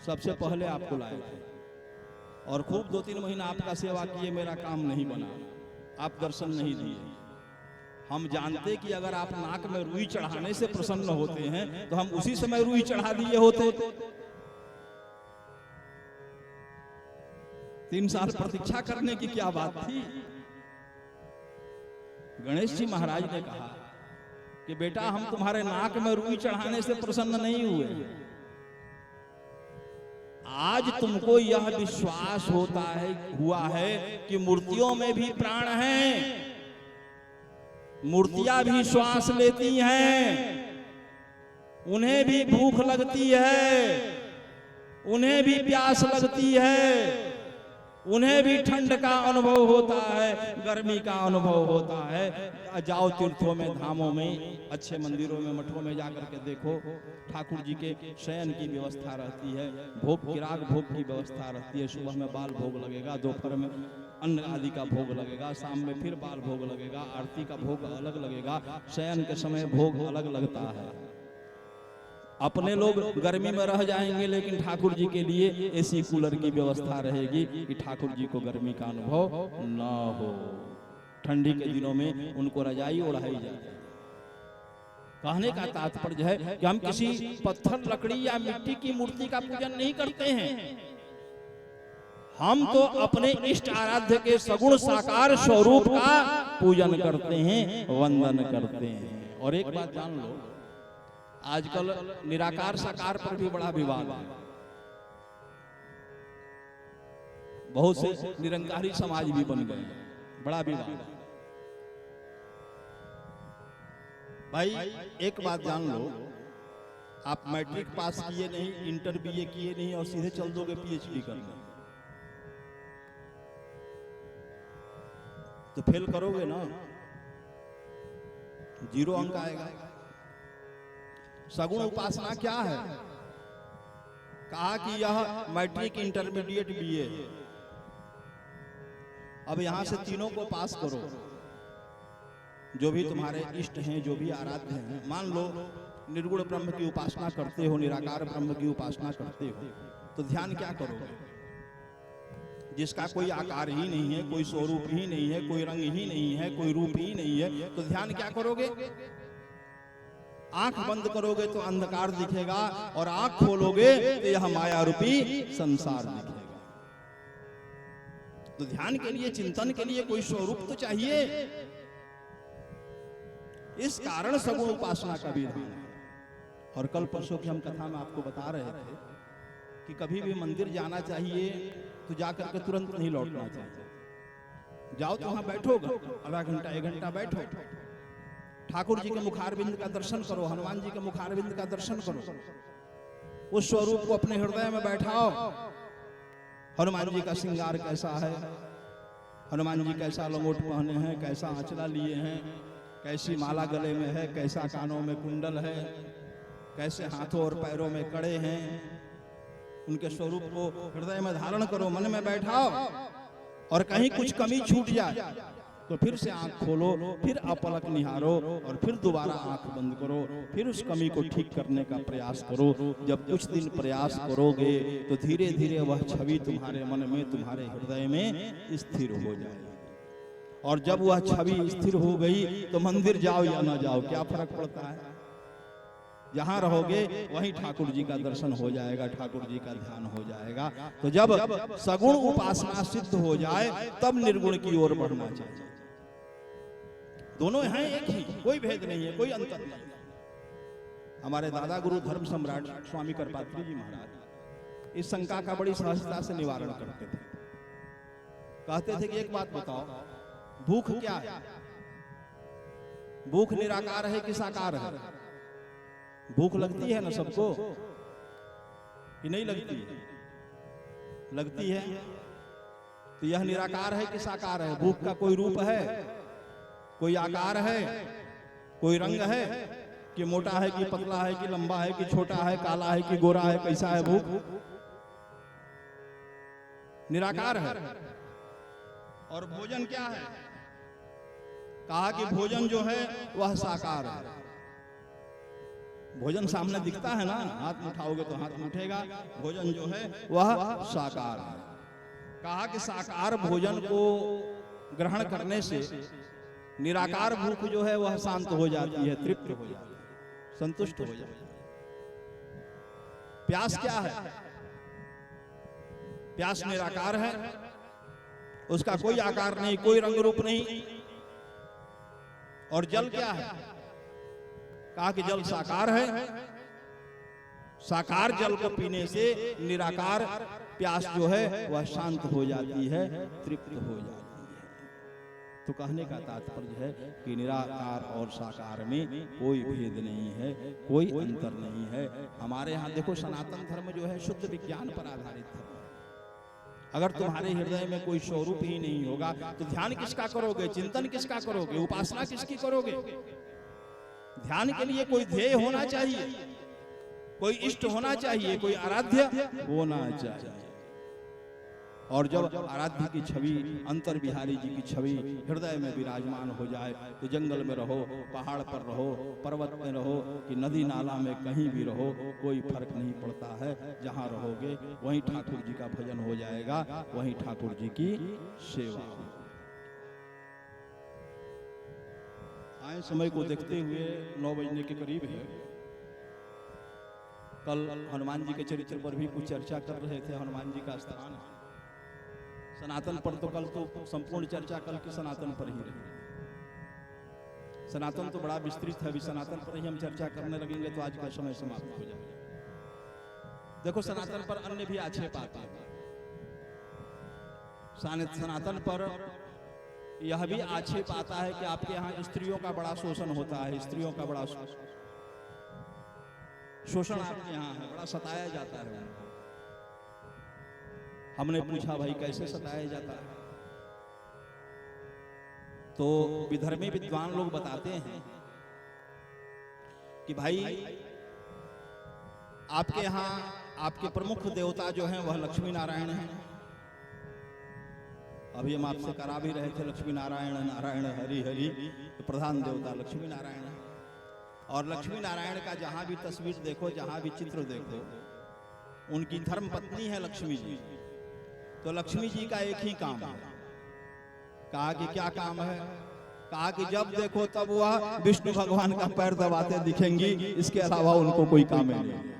[SPEAKER 1] सबसे पहले आपको लाए थे और खूब 2-3 महीना आपका सेवा किए, मेरा काम नहीं बना, आप दर्शन नहीं दिए। हम जानते कि अगर आप नाक में रुई चढ़ाने से प्रसन्न होते हैं तो हम उसी समय रुई चढ़ा दिए होते। 3 साल प्रतीक्षा करने की क्या बात थी? गणेश जी महाराज ने कहा कि बेटा, हम तुम्हारे नाक में रुई चढ़ाने से प्रसन्न नहीं हुए। आज तुमको यह विश्वास हुआ है कि मूर्तियों में भी प्राण है, मूर्तियां भी श्वास लेती हैं, उन्हें भी भूख लगती है, उन्हें भी प्यास लगती है, उन्हें भी ठंड का अनुभव होता है, गर्मी का अनुभव होता है। जाओ तीर्थों में, धामों में, अच्छे मंदिरों में, मठों में जाकर के देखो, ठाकुर जी के शयन की व्यवस्था रहती है, भोग किराग भोग की व्यवस्था रहती है। सुबह में बाल भोग लगेगा, दोपहर में अन्न आदि का भोग लगेगा, शाम में फिर बाल भोग लगेगा, आरती का भोग अलग लगेगा, शयन के समय भोग अलग लगता है। अपने लोग गर्मी में रह जाएंगे, लेकिन ठाकुर जी के लिए एसी कूलर की व्यवस्था रहेगी कि ठाकुर जी को गर्मी का अनुभव न हो। ठंडी के दिनों में उनको रजाई ओढ़ाई जाए। कहने का तात्पर्य है कि हम किसी पत्थर, लकड़ी या मिट्टी की मूर्ति का पूजन नहीं करते हैं। हम तो अपने इष्ट आराध्य के सगुण साकार स्वरूप का पूजन करते हैं, वंदन करते हैं। और एक बात जान लो, आजकल निराकार साकार पर भी बड़ा विवाद है। बहुत से निरंकारी समाज भी बन गए, बड़ा विवाद है। भाई एक बात जान लो, आप मैट्रिक पास किए नहीं, इंटर बीए किए नहीं और सीधे चल दोगे पीएचडी करने, तो फेल करोगे ना। 0 अंक आएगा। सगुण उपासना क्या है? कहा कि यह मैट्रिक, इंटरमीडिएट, बीए। अब यहां से तीनों को पास करो, जो भी तुम्हारे इष्ट हैं, जो भी आराध्य हैं। मान लो निर्गुण ब्रह्म की उपासना करते हो, निराकार ब्रह्म की उपासना करते हो, तो ध्यान क्या करोगे? जिसका कोई आकार ही नहीं है, कोई स्वरूप ही नहीं है, कोई रंग ही नहीं है, कोई रूप ही नहीं है, तो ध्यान क्या करोगे? आंख बंद करोगे तो अंधकार दिखेगा, और आंख खोलोगे तो यह माया रूपी संसार दिखेगा। तो ध्यान के लिए, चिंतन के लिए कोई स्वरूप तो चाहिए। इस कारण सगुण उपासना का विधान है। और कल परसों की हम कथा में आपको बता रहे थे कि कभी भी मंदिर जाना चाहिए तो जाकर के तुरंत नहीं लौटना चाहिए। जाओ तो वहां बैठोगे, आधा घंटा 1 घंटा बैठो, ठाकुर जी के मुखारविंद का दर्शन करो, हनुमान जी के मुखारविंद का दर्शन करो, उस स्वरूप को अपने हृदय में बैठाओ। हनुमान जी का श्रृंगार कैसा है, हनुमान जी कैसा लंगोट पहने हैं, कैसा आंचला लिए हैं, कैसी माला गले में है, कैसा कानों में कुंडल है, कैसे हाथों और पैरों में कड़े हैं। उनके स्वरूप को हृदय में धारण करो, मन में बैठाओ। और कहीं कुछ कमी छूट जाए तो फिर से आंख खोलो, फिर अपलक निहारो, और फिर दोबारा आंख बंद करो, फिर उस कमी को ठीक करने का प्रयास करो। जब कुछ दिन प्रयास करोगे तो धीरे धीरे वह छवि तुम्हारे मन में, तुम्हारे हृदय में स्थिर हो जाएगी। और जब वह छवि स्थिर हो गई तो मंदिर जाओ या ना जाओ, क्या फर्क पड़ता है? जहां रहोगे वहीं ठाकुर जी का दर्शन हो जाएगा, ठाकुर जी का ध्यान हो जाएगा। तो जब सगुण उपासना सिद्ध हो जाए तब निर्गुण की ओर बढ़ना चाहिए। दोनों हैं एक ही, कोई भेद नहीं है, कोई अंतर नहीं। हमारे दादा गुरु धर्म सम्राट स्वामी करपात्री जी महाराज इस शंका का बड़ी सहजता से निवारण करते थे। कहते थे कि एक बात बताओ, भूख क्या है? भूख निराकार है कि साकार है? भूख लगती है ना सबको, कि नहीं लगती है? लगती है। तो यह निराकार है कि साकार है? भूख का कोई रूप है, कोई आकार है, कोई रंग है, कि मोटा है कि पतला है, कि लंबा है कि छोटा है, काला है कि गोरा है? कैसा है भूख? निराकार है। और भोजन क्या है? कहा कि भोजन जो है वह साकार है। भोजन सामने दिखता है ना, हाथ में उठाओगे तो हाथ में उठेगा। भोजन जो है वह साकार है। कहा कि साकार भोजन को ग्रहण करने से निराकार भूख जो है वह शांत हो जाती है, तृप्त हो जाती है, संतुष्ट हो जाती है। प्यास क्या है? प्यास निराकार है, उसका कोई आकार नहीं, कोई रंग रूप नहीं। और जल क्या है? कहा कि जल साकार है। साकार जल को पीने से निराकार प्यास जो है वह शांत हो जाती है, तृप्त हो जाती है। तो कहने का तात्पर्य है कि निराकार और साकार में कोई भेद नहीं है, कोई अंतर नहीं है। हमारे यहाँ देखो, सनातन धर्म जो है शुद्ध विज्ञान पर आधारित धर्म है। अगर तुम्हारे हृदय में कोई स्वरूप ही नहीं होगा तो ध्यान किसका करोगे, चिंतन किसका करोगे, उपासना किसकी करोगे? ध्यान के लिए कोई ध्येय होना चाहिए, कोई इष्ट होना चाहिए, कोई आराध्य होना चाहिए। और जब आराध्य की छवि, अंतर बिहारी जी की छवि हृदय में विराजमान हो जाए तो जंगल में रहो, पहाड़ पर रहो, पर्वत में रहो कि नदी नाला में कहीं भी रहो, कोई फर्क नहीं पड़ता है। जहां रहोगे वहीं ठाकुर जी का भजन हो जाएगा, वहीं ठाकुर जी की सेवा हो। आए समय को देखते हुए 9 बजने के करीब है। कल हनुमान जी के चरित्र पर भी कुछ चर्चा कर रहे थे। हनुमान जी का स्थान है सनातन पर, तो कल तो संपूर्ण चर्चा कल की सनातन पर ही रही। सनातन तो बड़ा विस्तृत है, अभी सनातन पर ही हम चर्चा करने लगेंगे तो आज का समय समाप्त हो जाएगा। देखो, सनातन पर अन्य भी आक्षेप आते हैं। सनातन पर यह भी आक्षेप आता है कि आपके यहाँ स्त्रियों का बड़ा शोषण होता है, स्त्रियों का बड़ा शोषण आपके यहाँ है, बड़ा सताया जाता है उनको। हमने पूछा, भाई कैसे सताया जाता है? तो विधर्मी विद्वान लोग बताते हैं कि भाई आपके यहाँ आपके प्रमुख देवता जो हैं वह लक्ष्मी नारायण हैं। अभी हम आपसे करा भी रहे थे लक्ष्मी नारायण नारायण हरि हरि, तो प्रधान देवता लक्ष्मी नारायण है। और लक्ष्मी नारायण का जहां भी तस्वीर देखो, जहां भी चित्र देखो, उनकी धर्म पत्नी है लक्ष्मी जी। तो लक्ष्मी जी का एक ही काम है। कहा कि क्या काम है? कहा कि जब देखो तब वह विष्णु भगवान का पैर दबाते दिखेंगी, इसके अलावा उनको कोई काम ही नहीं।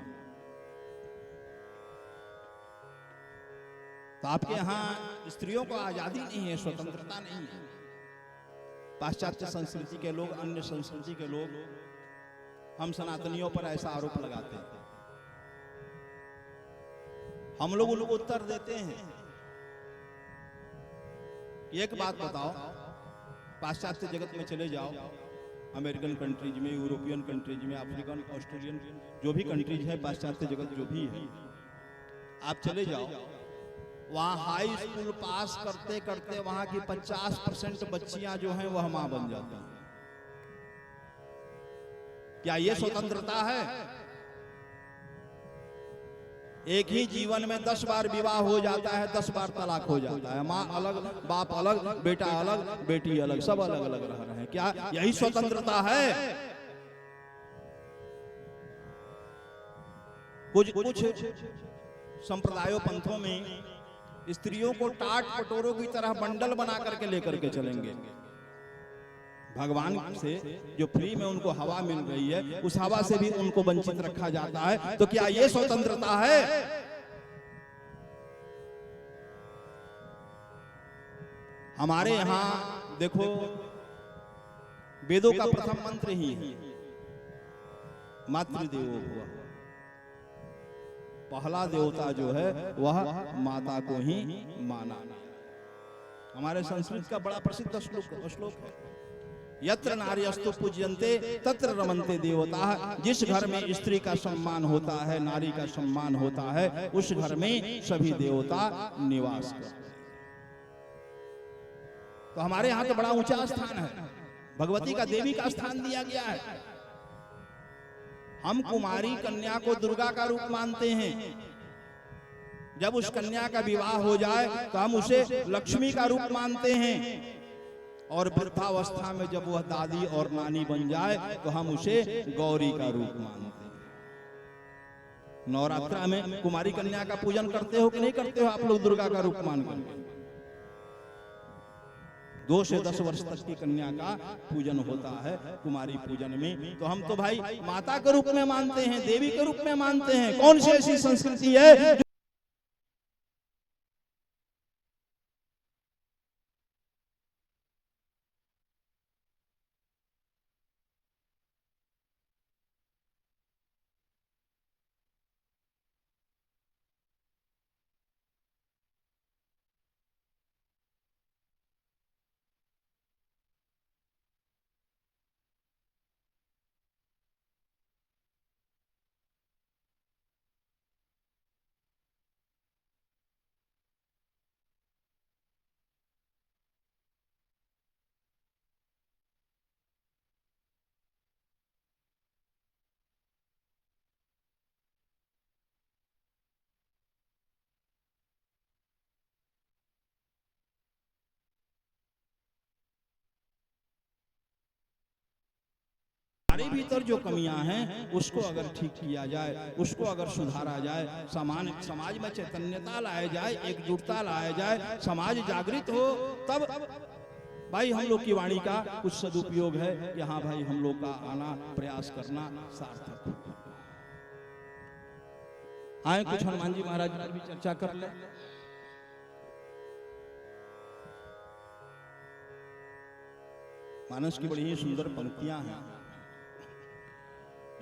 [SPEAKER 1] तो आपके यहाँ स्त्रियों को आजादी नहीं है, स्वतंत्रता नहीं है। पाश्चात्य संस्कृति के लोग, अन्य संस्कृति के लोग हम सनातनियों पर ऐसा आरोप लगाते हैं। हम लोग उनको उत्तर देते हैं। एक बात बताओ, पाश्चात्य जगत में चले जाओ, अमेरिकन कंट्रीज में, यूरोपियन कंट्रीज में, अफ्रीकन, ऑस्ट्रेलियन, जो भी कंट्रीज है, पाश्चात्य जगत जो भी है, आप चले जाओ, वहां हाई स्कूल पास करते करते वहां की 50% बच्चियां जो हैं वह मां बन जाती हैं। क्या ये स्वतंत्रता है? एक ही जीवन में 10 बार विवाह हो जाता है, 10 बार तलाक हो जाता है, माँ अलग, बाप अलग, बेटा अलग, बेटी अलग, सब अलग अलग रह रहे हैं। क्या यही स्वतंत्रता है? कुछ संप्रदायों पंथों में स्त्रियों को टाट पटोरों की तरह बंडल बना करके लेकर के चलेंगे। भगवान से जो फ्री में उनको हवा मिल रही है, उस हवा से भी उनको वंचित रखा जाता है। तो क्या ये स्वतंत्रता है? हमारे यहां देखो, वेदों का प्रथम मंत्र ही है मातृदेवो भव। पहला देवता जो है वह माता को ही माना। हमारे संस्कृत का बड़ा प्रसिद्ध श्लोक है, यत्र नार्यस्तु पूज्यन्ते तत्र रमन्ते देवताः। जिस घर में स्त्री का सम्मान होता है, नारी का सम्मान होता है, उस घर में सभी देवता निवास करते हैं। तो हमारे यहाँ तो बड़ा ऊंचा स्थान है, भगवती का, देवी का स्थान दिया गया है। हम कुमारी कन्या को दुर्गा का रूप मानते हैं। जब उस कन्या का विवाह हो जाए तो हम उसे लक्ष्मी का रूप मानते हैं। और वृद्धावस्था में जब वह दादी और नानी बन जाए तो हम उसे गौरी का रूप मानते हैं। नवरात्रा में कुमारी कन्या का पूजन करते हो कि नहीं करते हो आप लोग? दुर्गा का रूप मानकर 2 से 10 वर्ष तक की कन्या का पूजन होता है कुमारी पूजन में। तो हम तो भाई माता के रूप में मानते हैं, देवी के रूप में मानते हैं। कौन सी ऐसी संस्कृति है हमारे भीतर जो कमियां हैं उसको अगर ठीक किया जाए, उसको अगर सुधारा जाए, समाज में चैतन्यता लाया जाए, एकजुटता लाया जाए, समाज जागृत हो, तब भाई हम लोग की वाणी का कुछ सदुपयोग है कि हाँ भाई हम लोग का आना, प्रयास करना सार्थक हो। आए कुछ हनुमान जी महाराज की भी चर्चा कर ले। मानस की बड़ी ही सुंदर पंक्तियां हैं।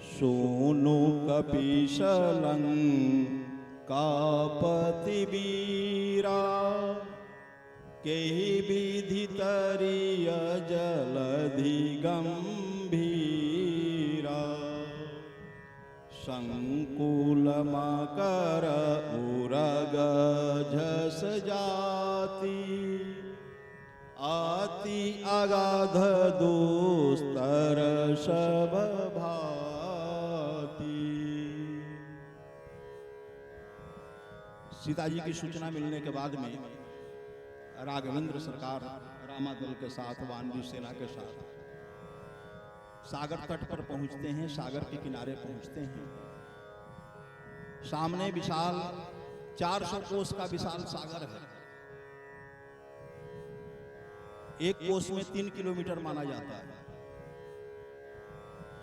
[SPEAKER 1] सोनु कपिशलं कापति वीरा, केहि विधि तरिय जलधि गंभीरा। संकुल मकर उरग झस जाति, अति अगाध दुस्तर सब भारी। सीता जी की सूचना मिलने के बाद में राघवेंद्र सरकार रामादल के साथ वानरी सेना के साथ सागर तट पर पहुंचते हैं, सागर के किनारे पहुंचते हैं। सामने विशाल 400 कोस का विशाल सागर है। एक कोस में 3 किलोमीटर माना जाता है,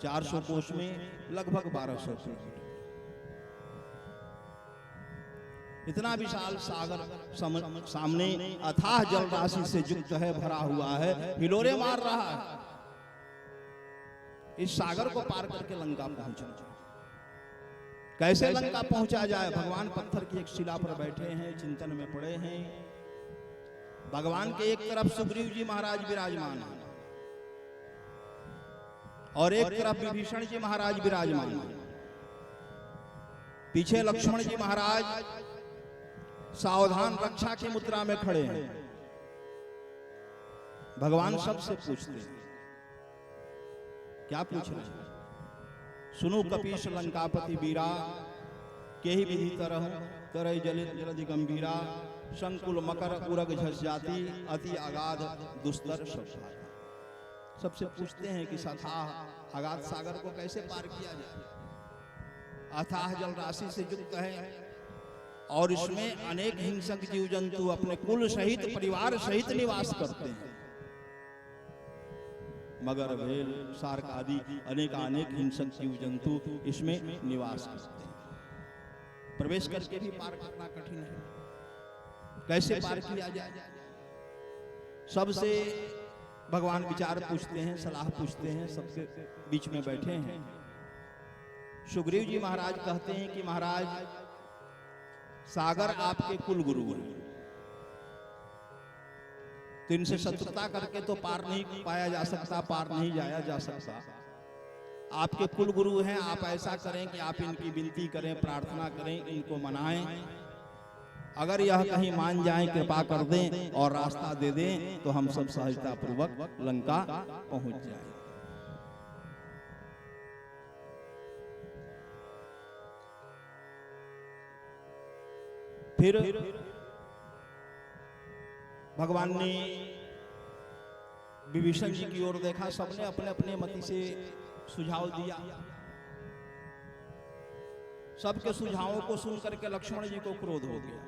[SPEAKER 1] 400 कोस में लगभग 1200 किलोमीटर। इतना विशाल सागर सामने अथाह जल राशि से युक्त है, भरा हुआ है, हिलोरे मार रहा है। इस सागर को पार करके लंका पहुंचना। कैसे लंका पहुंचा जाए? भगवान पत्थर की एक शिला पर बैठे हैं, चिंतन में पड़े हैं। भगवान के एक तरफ सुग्रीव जी महाराज विराजमान हैं और एक तरफ विभीषण जी महाराज विराजमान हैं। पीछे लक्ष्मण जी महाराज सावधान रक्षा की मुद्रा में खड़े हैं। भगवान सबसे पूछते हैं, क्या पूछ रहे हैं? सुनो कपीश लंकापति वीरा, के ही विधि तरह जलधि गंभीरा, संकुल मकर उरग झस जाती, अति अगाध दुस्तर सब। सबसे पूछते हैं कि अथाह अगाध सागर को कैसे पार किया जाए? अथाह जल राशि से युक्त है और इसमें अनेक हिंसक जीव जंतु अपने कुल सहित परिवार सहित निवास करते हैं। मगर, भेल, सार्क आदि अनेक हिंसक जीव जंतु इसमें निवास करते हैं। प्रवेश करके भी पार करना कठिन है। कैसे पार किया जाए? सबसे भगवान विचार पूछते हैं, सलाह पूछते हैं। सबके बीच में बैठे हैं। सुग्रीव जी महाराज कहते हैं कि महाराज, सागर आपके कुल गुरु हैं, तो इनसे शत्रुता करके तो पार नहीं पाया जा सकता, पार नहीं जाया जा सकता। आपके कुल गुरु हैं, आप ऐसा करें कि आप इनकी विनती करें, प्रार्थना करें, इनको मनाएं। अगर यह कहीं मान जाएं, कृपा कर दें और रास्ता दे दें, तो हम सब सहजता पूर्वक लंका पहुंच जाएं। फिर भगवान ने विभीषण जी की ओर देखा। सबने अपने अपने मति से सुझाव दिया। सबके सुझावों को सुनकर के लक्ष्मण जी को क्रोध हो गया।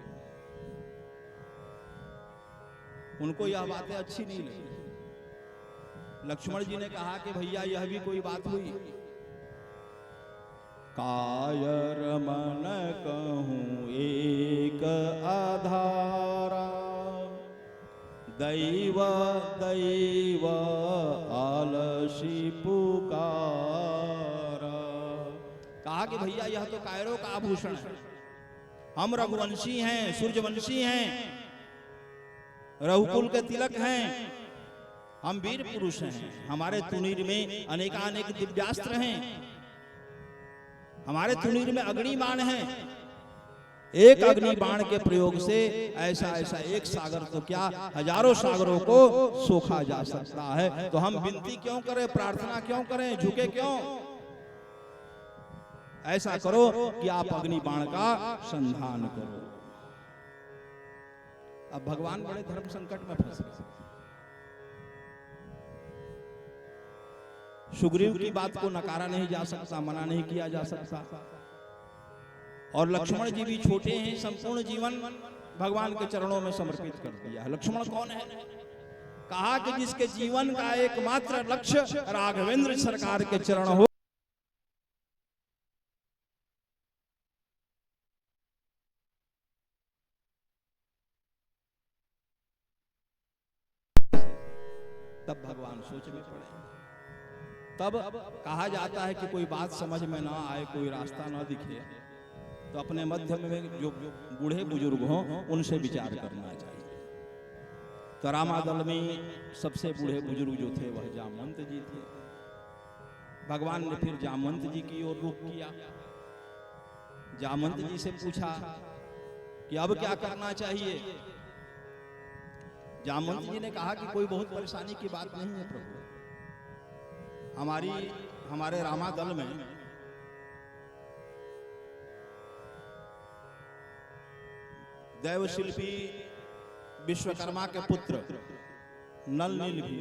[SPEAKER 1] उनको यह बातें अच्छी नहीं लगी। लक्ष्मण जी ने कहा कि भैया, यह भी कोई बात हुई? कायर मन कहूं एक आधारा, दैव दैव आलसी पुकारा। कहा कि भैया, यह तो कायरों का आभूषण है। हम रघुवंशी हैं, सूर्यवंशी हैं, रघुकुल के तिलक हैं, हम वीर पुरुष हैं। हमारे तुनीर में अनेकानेक दिव्यास्त्र हैं, हमारे तुनीर में अग्नि बाण है। एक अग्नि बाण के प्रयोग से ऐसा एक सागर तो क्या, हजारों सागरों को सोखा जा सकता है। तो हम विनती क्यों करें, प्रार्थना क्यों करें, झुके क्यों? ऐसा करो कि आप अग्नि बाण का संधान करो। अब भगवान बड़े धर्म संकट में फंस गए। सुग्रीव की बात को नकारा नहीं जा सकता, मना नहीं किया जा सकता। और लक्ष्मण जी भी छोटे हैं, संपूर्ण जीवन भगवान के चरणों में समर्पित कर दिया है। लक्ष्मण कौन है? कहा कि जिसके जीवन का एकमात्र लक्ष्य राघवेंद्र सरकार के चरण हो, तब भगवान सोच में पड़े। तब कहा जाता है कि कोई बात समझ में ना आए, कोई रास्ता ना दिखे, तो अपने मध्य में जो बूढ़े बुजुर्ग हों उनसे विचार करना चाहिए। तो रामादल में सबसे बूढ़े बुजुर्ग जो थे वह जामवंत जी थे। भगवान ने फिर जामवंत जी की ओर रुख किया। जामवंत जी से पूछा कि अब क्या करना चाहिए। जामवंत जी ने कहा कि कोई बहुत परेशानी की बात नहीं है प्रभु। हमारे रामादल में दैव शिल्पी विश्वकर्मा के पुत्र नल नील भी,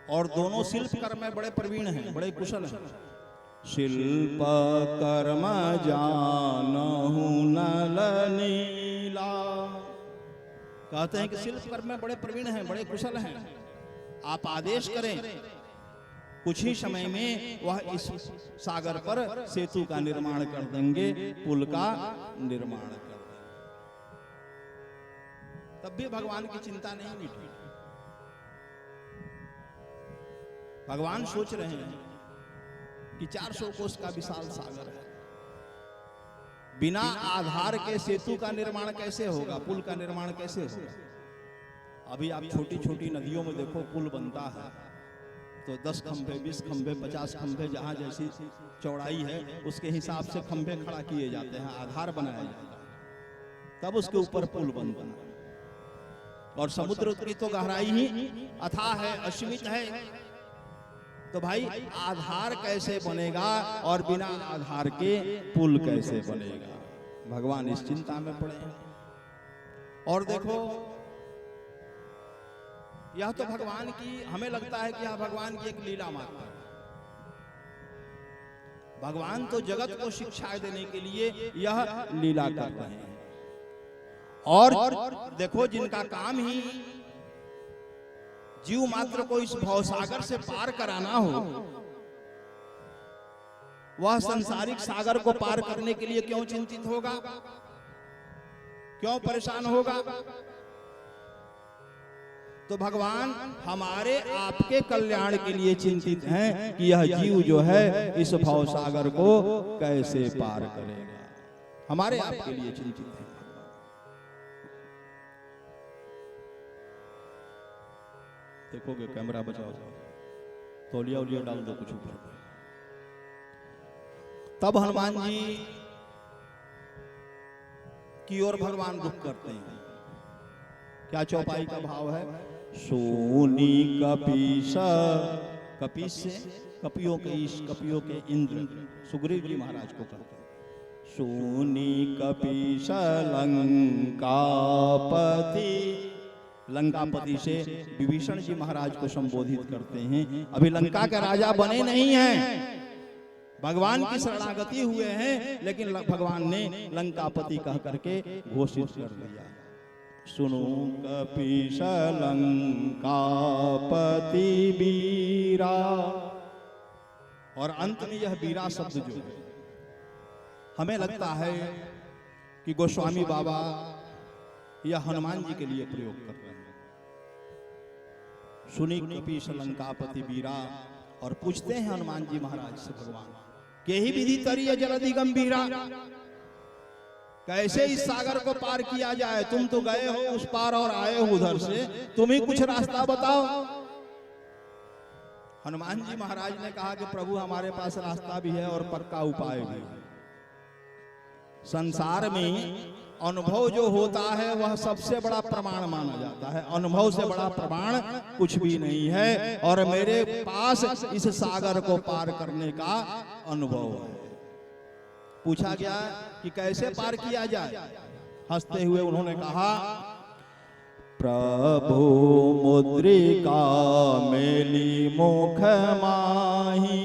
[SPEAKER 1] और दोनों शिल्प कर्म में बड़े प्रवीण हैं, बड़े कुशल हैं। शिल्प कर्म जानहु नल नीला, कहते हैं कि शिल्प कर्म में बड़े प्रवीण हैं, बड़े कुशल हैं। आप आदेश करें, कुछ ही समय में वह इस सागर पर सेतु का निर्माण कर देंगे, पुल का निर्माण कर देंगे। तब भी भगवान की चिंता नहीं मिटी। भगवान सोच रहे हैं कि 400 कोस का विशाल सागर है, बिना आधार के सेतु का निर्माण कैसे होगा, पुल का निर्माण कैसे होगा। अभी आप छोटी छोटी नदियों में देखो, पुल बनता है तो 10 खंभे, 20 खंभे, 50 खंभे, जहां जैसी चौड़ाई है उसके हिसाब से खंभे खड़ा किए जाते हैं, आधार बनाया जाता है, तब उसके ऊपर पुल बनता है। और समुद्र की तो गहराई ही अथाह है, असीमित है, तो भाई आधार कैसे बनेगा और बिना आधार के पुल कैसे बनेगा। भगवान इस चिंता में पड़े हैं। और देखो, यह तो भगवान की, हमें लगता है कि यह भगवान की एक लीला मात्र है। भगवान तो जगत को शिक्षा देने के लिए यह लीला कर रहे हैं। और देखो, जिनका काम ही जीव मात्र को इस भवसागर से पार कराना हो, वह संसारिक सागर को पार करने के लिए क्यों चिंतित होगा, क्यों परेशान होगा। तो भगवान हमारे आपके कल्याण के लिए चिंतित हैं कि यह जीव जो है इस भवसागर को कैसे पार करेगा, हमारे आपके लिए चिंतित है। देखोगे कैमरा बचाओ, तौलिया उलिया डाल दो कुछ ऊपर। तब हनुमान जी की ओर भगवान रुख करते हैं। क्या चौपाई का भाव है? सोनी कपीश, कपीश से कपियों के ईश, कपियों के इंद्र सुग्रीव जी महाराज को कहते हैं। सोनी कपीश लंकापति, लंकापति से विभीषण जी महाराज को संबोधित करते हैं। अभी लंका के राजा बने नहीं हैं, भगवान की शरणागति हुए हैं, लेकिन भगवान ने लंकापति कह करके घोषित कर दिया। सुनो कपीश लंकापति वीरा, और अंत में यह वीरा शब्द जो है, हमें लगता है कि गोस्वामी बाबा यह हनुमान जी के लिए प्रयोग कर रहे हैं। सुनी कपीश लंकापति वीरा, और पूछते हैं हनुमान जी महाराज से भगवान, के ही विधि तरीय जलधि गंभीरा, कैसे इस सागर को पार किया जाए। तुम तो गए हो उस पार और आए हो उधर से, तुम ही कुछ रास्ता बताओ। हनुमान जी महाराज ने कहा कि प्रभु हमारे पास रास्ता भी है और पक्का उपाय भी है। संसार में अनुभव जो होता है वह सबसे बड़ा प्रमाण माना जाता है, अनुभव से बड़ा प्रमाण कुछ भी नहीं है। और मेरे पास इस सागर को पार करने का अनुभव है। पूछा गया कि कैसे पार किया जाए, हंसते हुए उन्होंने कहा, प्रभु मुद्रिका मेली मुख माही,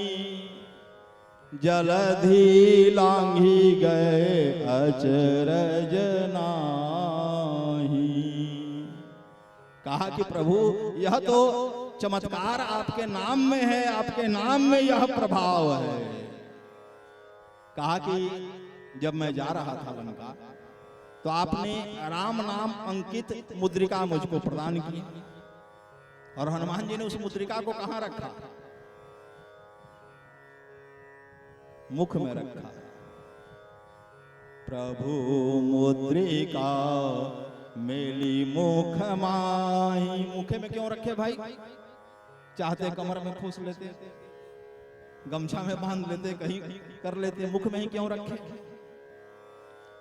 [SPEAKER 1] जलधि लांघी गए अचरज नाही। कहा कि प्रभु यह तो चमत्कार आपके नाम में है, आपके नाम में यह प्रभाव है। कहा कि जब मैं जा रहा था लंका तो आपने राम नाम अंकित मुद्रिका मुझको प्रदान की, और हनुमान जी ने उस मुद्रिका को कहां रखा? मुख में रखा। प्रभु मुद्रिका मेली मुख माही, मुखे में क्यों रखे भाई? चाहते कमर में ठूस लेते, गमछा में बांध लेते, कहीं कर लेते, मुख में ही क्यों रखे?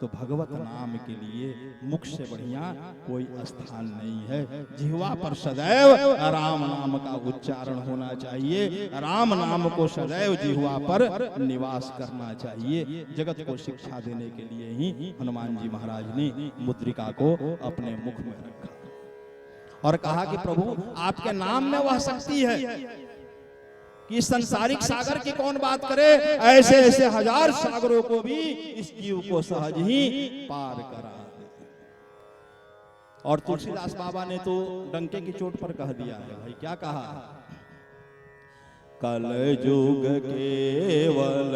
[SPEAKER 1] तो भगवत नाम के लिए मुख से बढ़िया कोई स्थान नहीं है। जिह्वा पर सदैव राम नाम का उच्चारण होना चाहिए, राम नाम को सदैव जिह्वा पर निवास करना चाहिए। जगत को शिक्षा देने के लिए ही हनुमान जी महाराज ने मुद्रिका को अपने मुख में रखा और कहा कि प्रभु आपके नाम में वह शक्ति है कि संसारिक सागर की कौन बात करे, ऐसे ऐसे हजार सागरों को भी इस जीव को सहज ही पार करा दे। और तुलसीदास बाबा ने तो डंके की चोट पर कह दिया है भाई, क्या कहा? कल युग केवल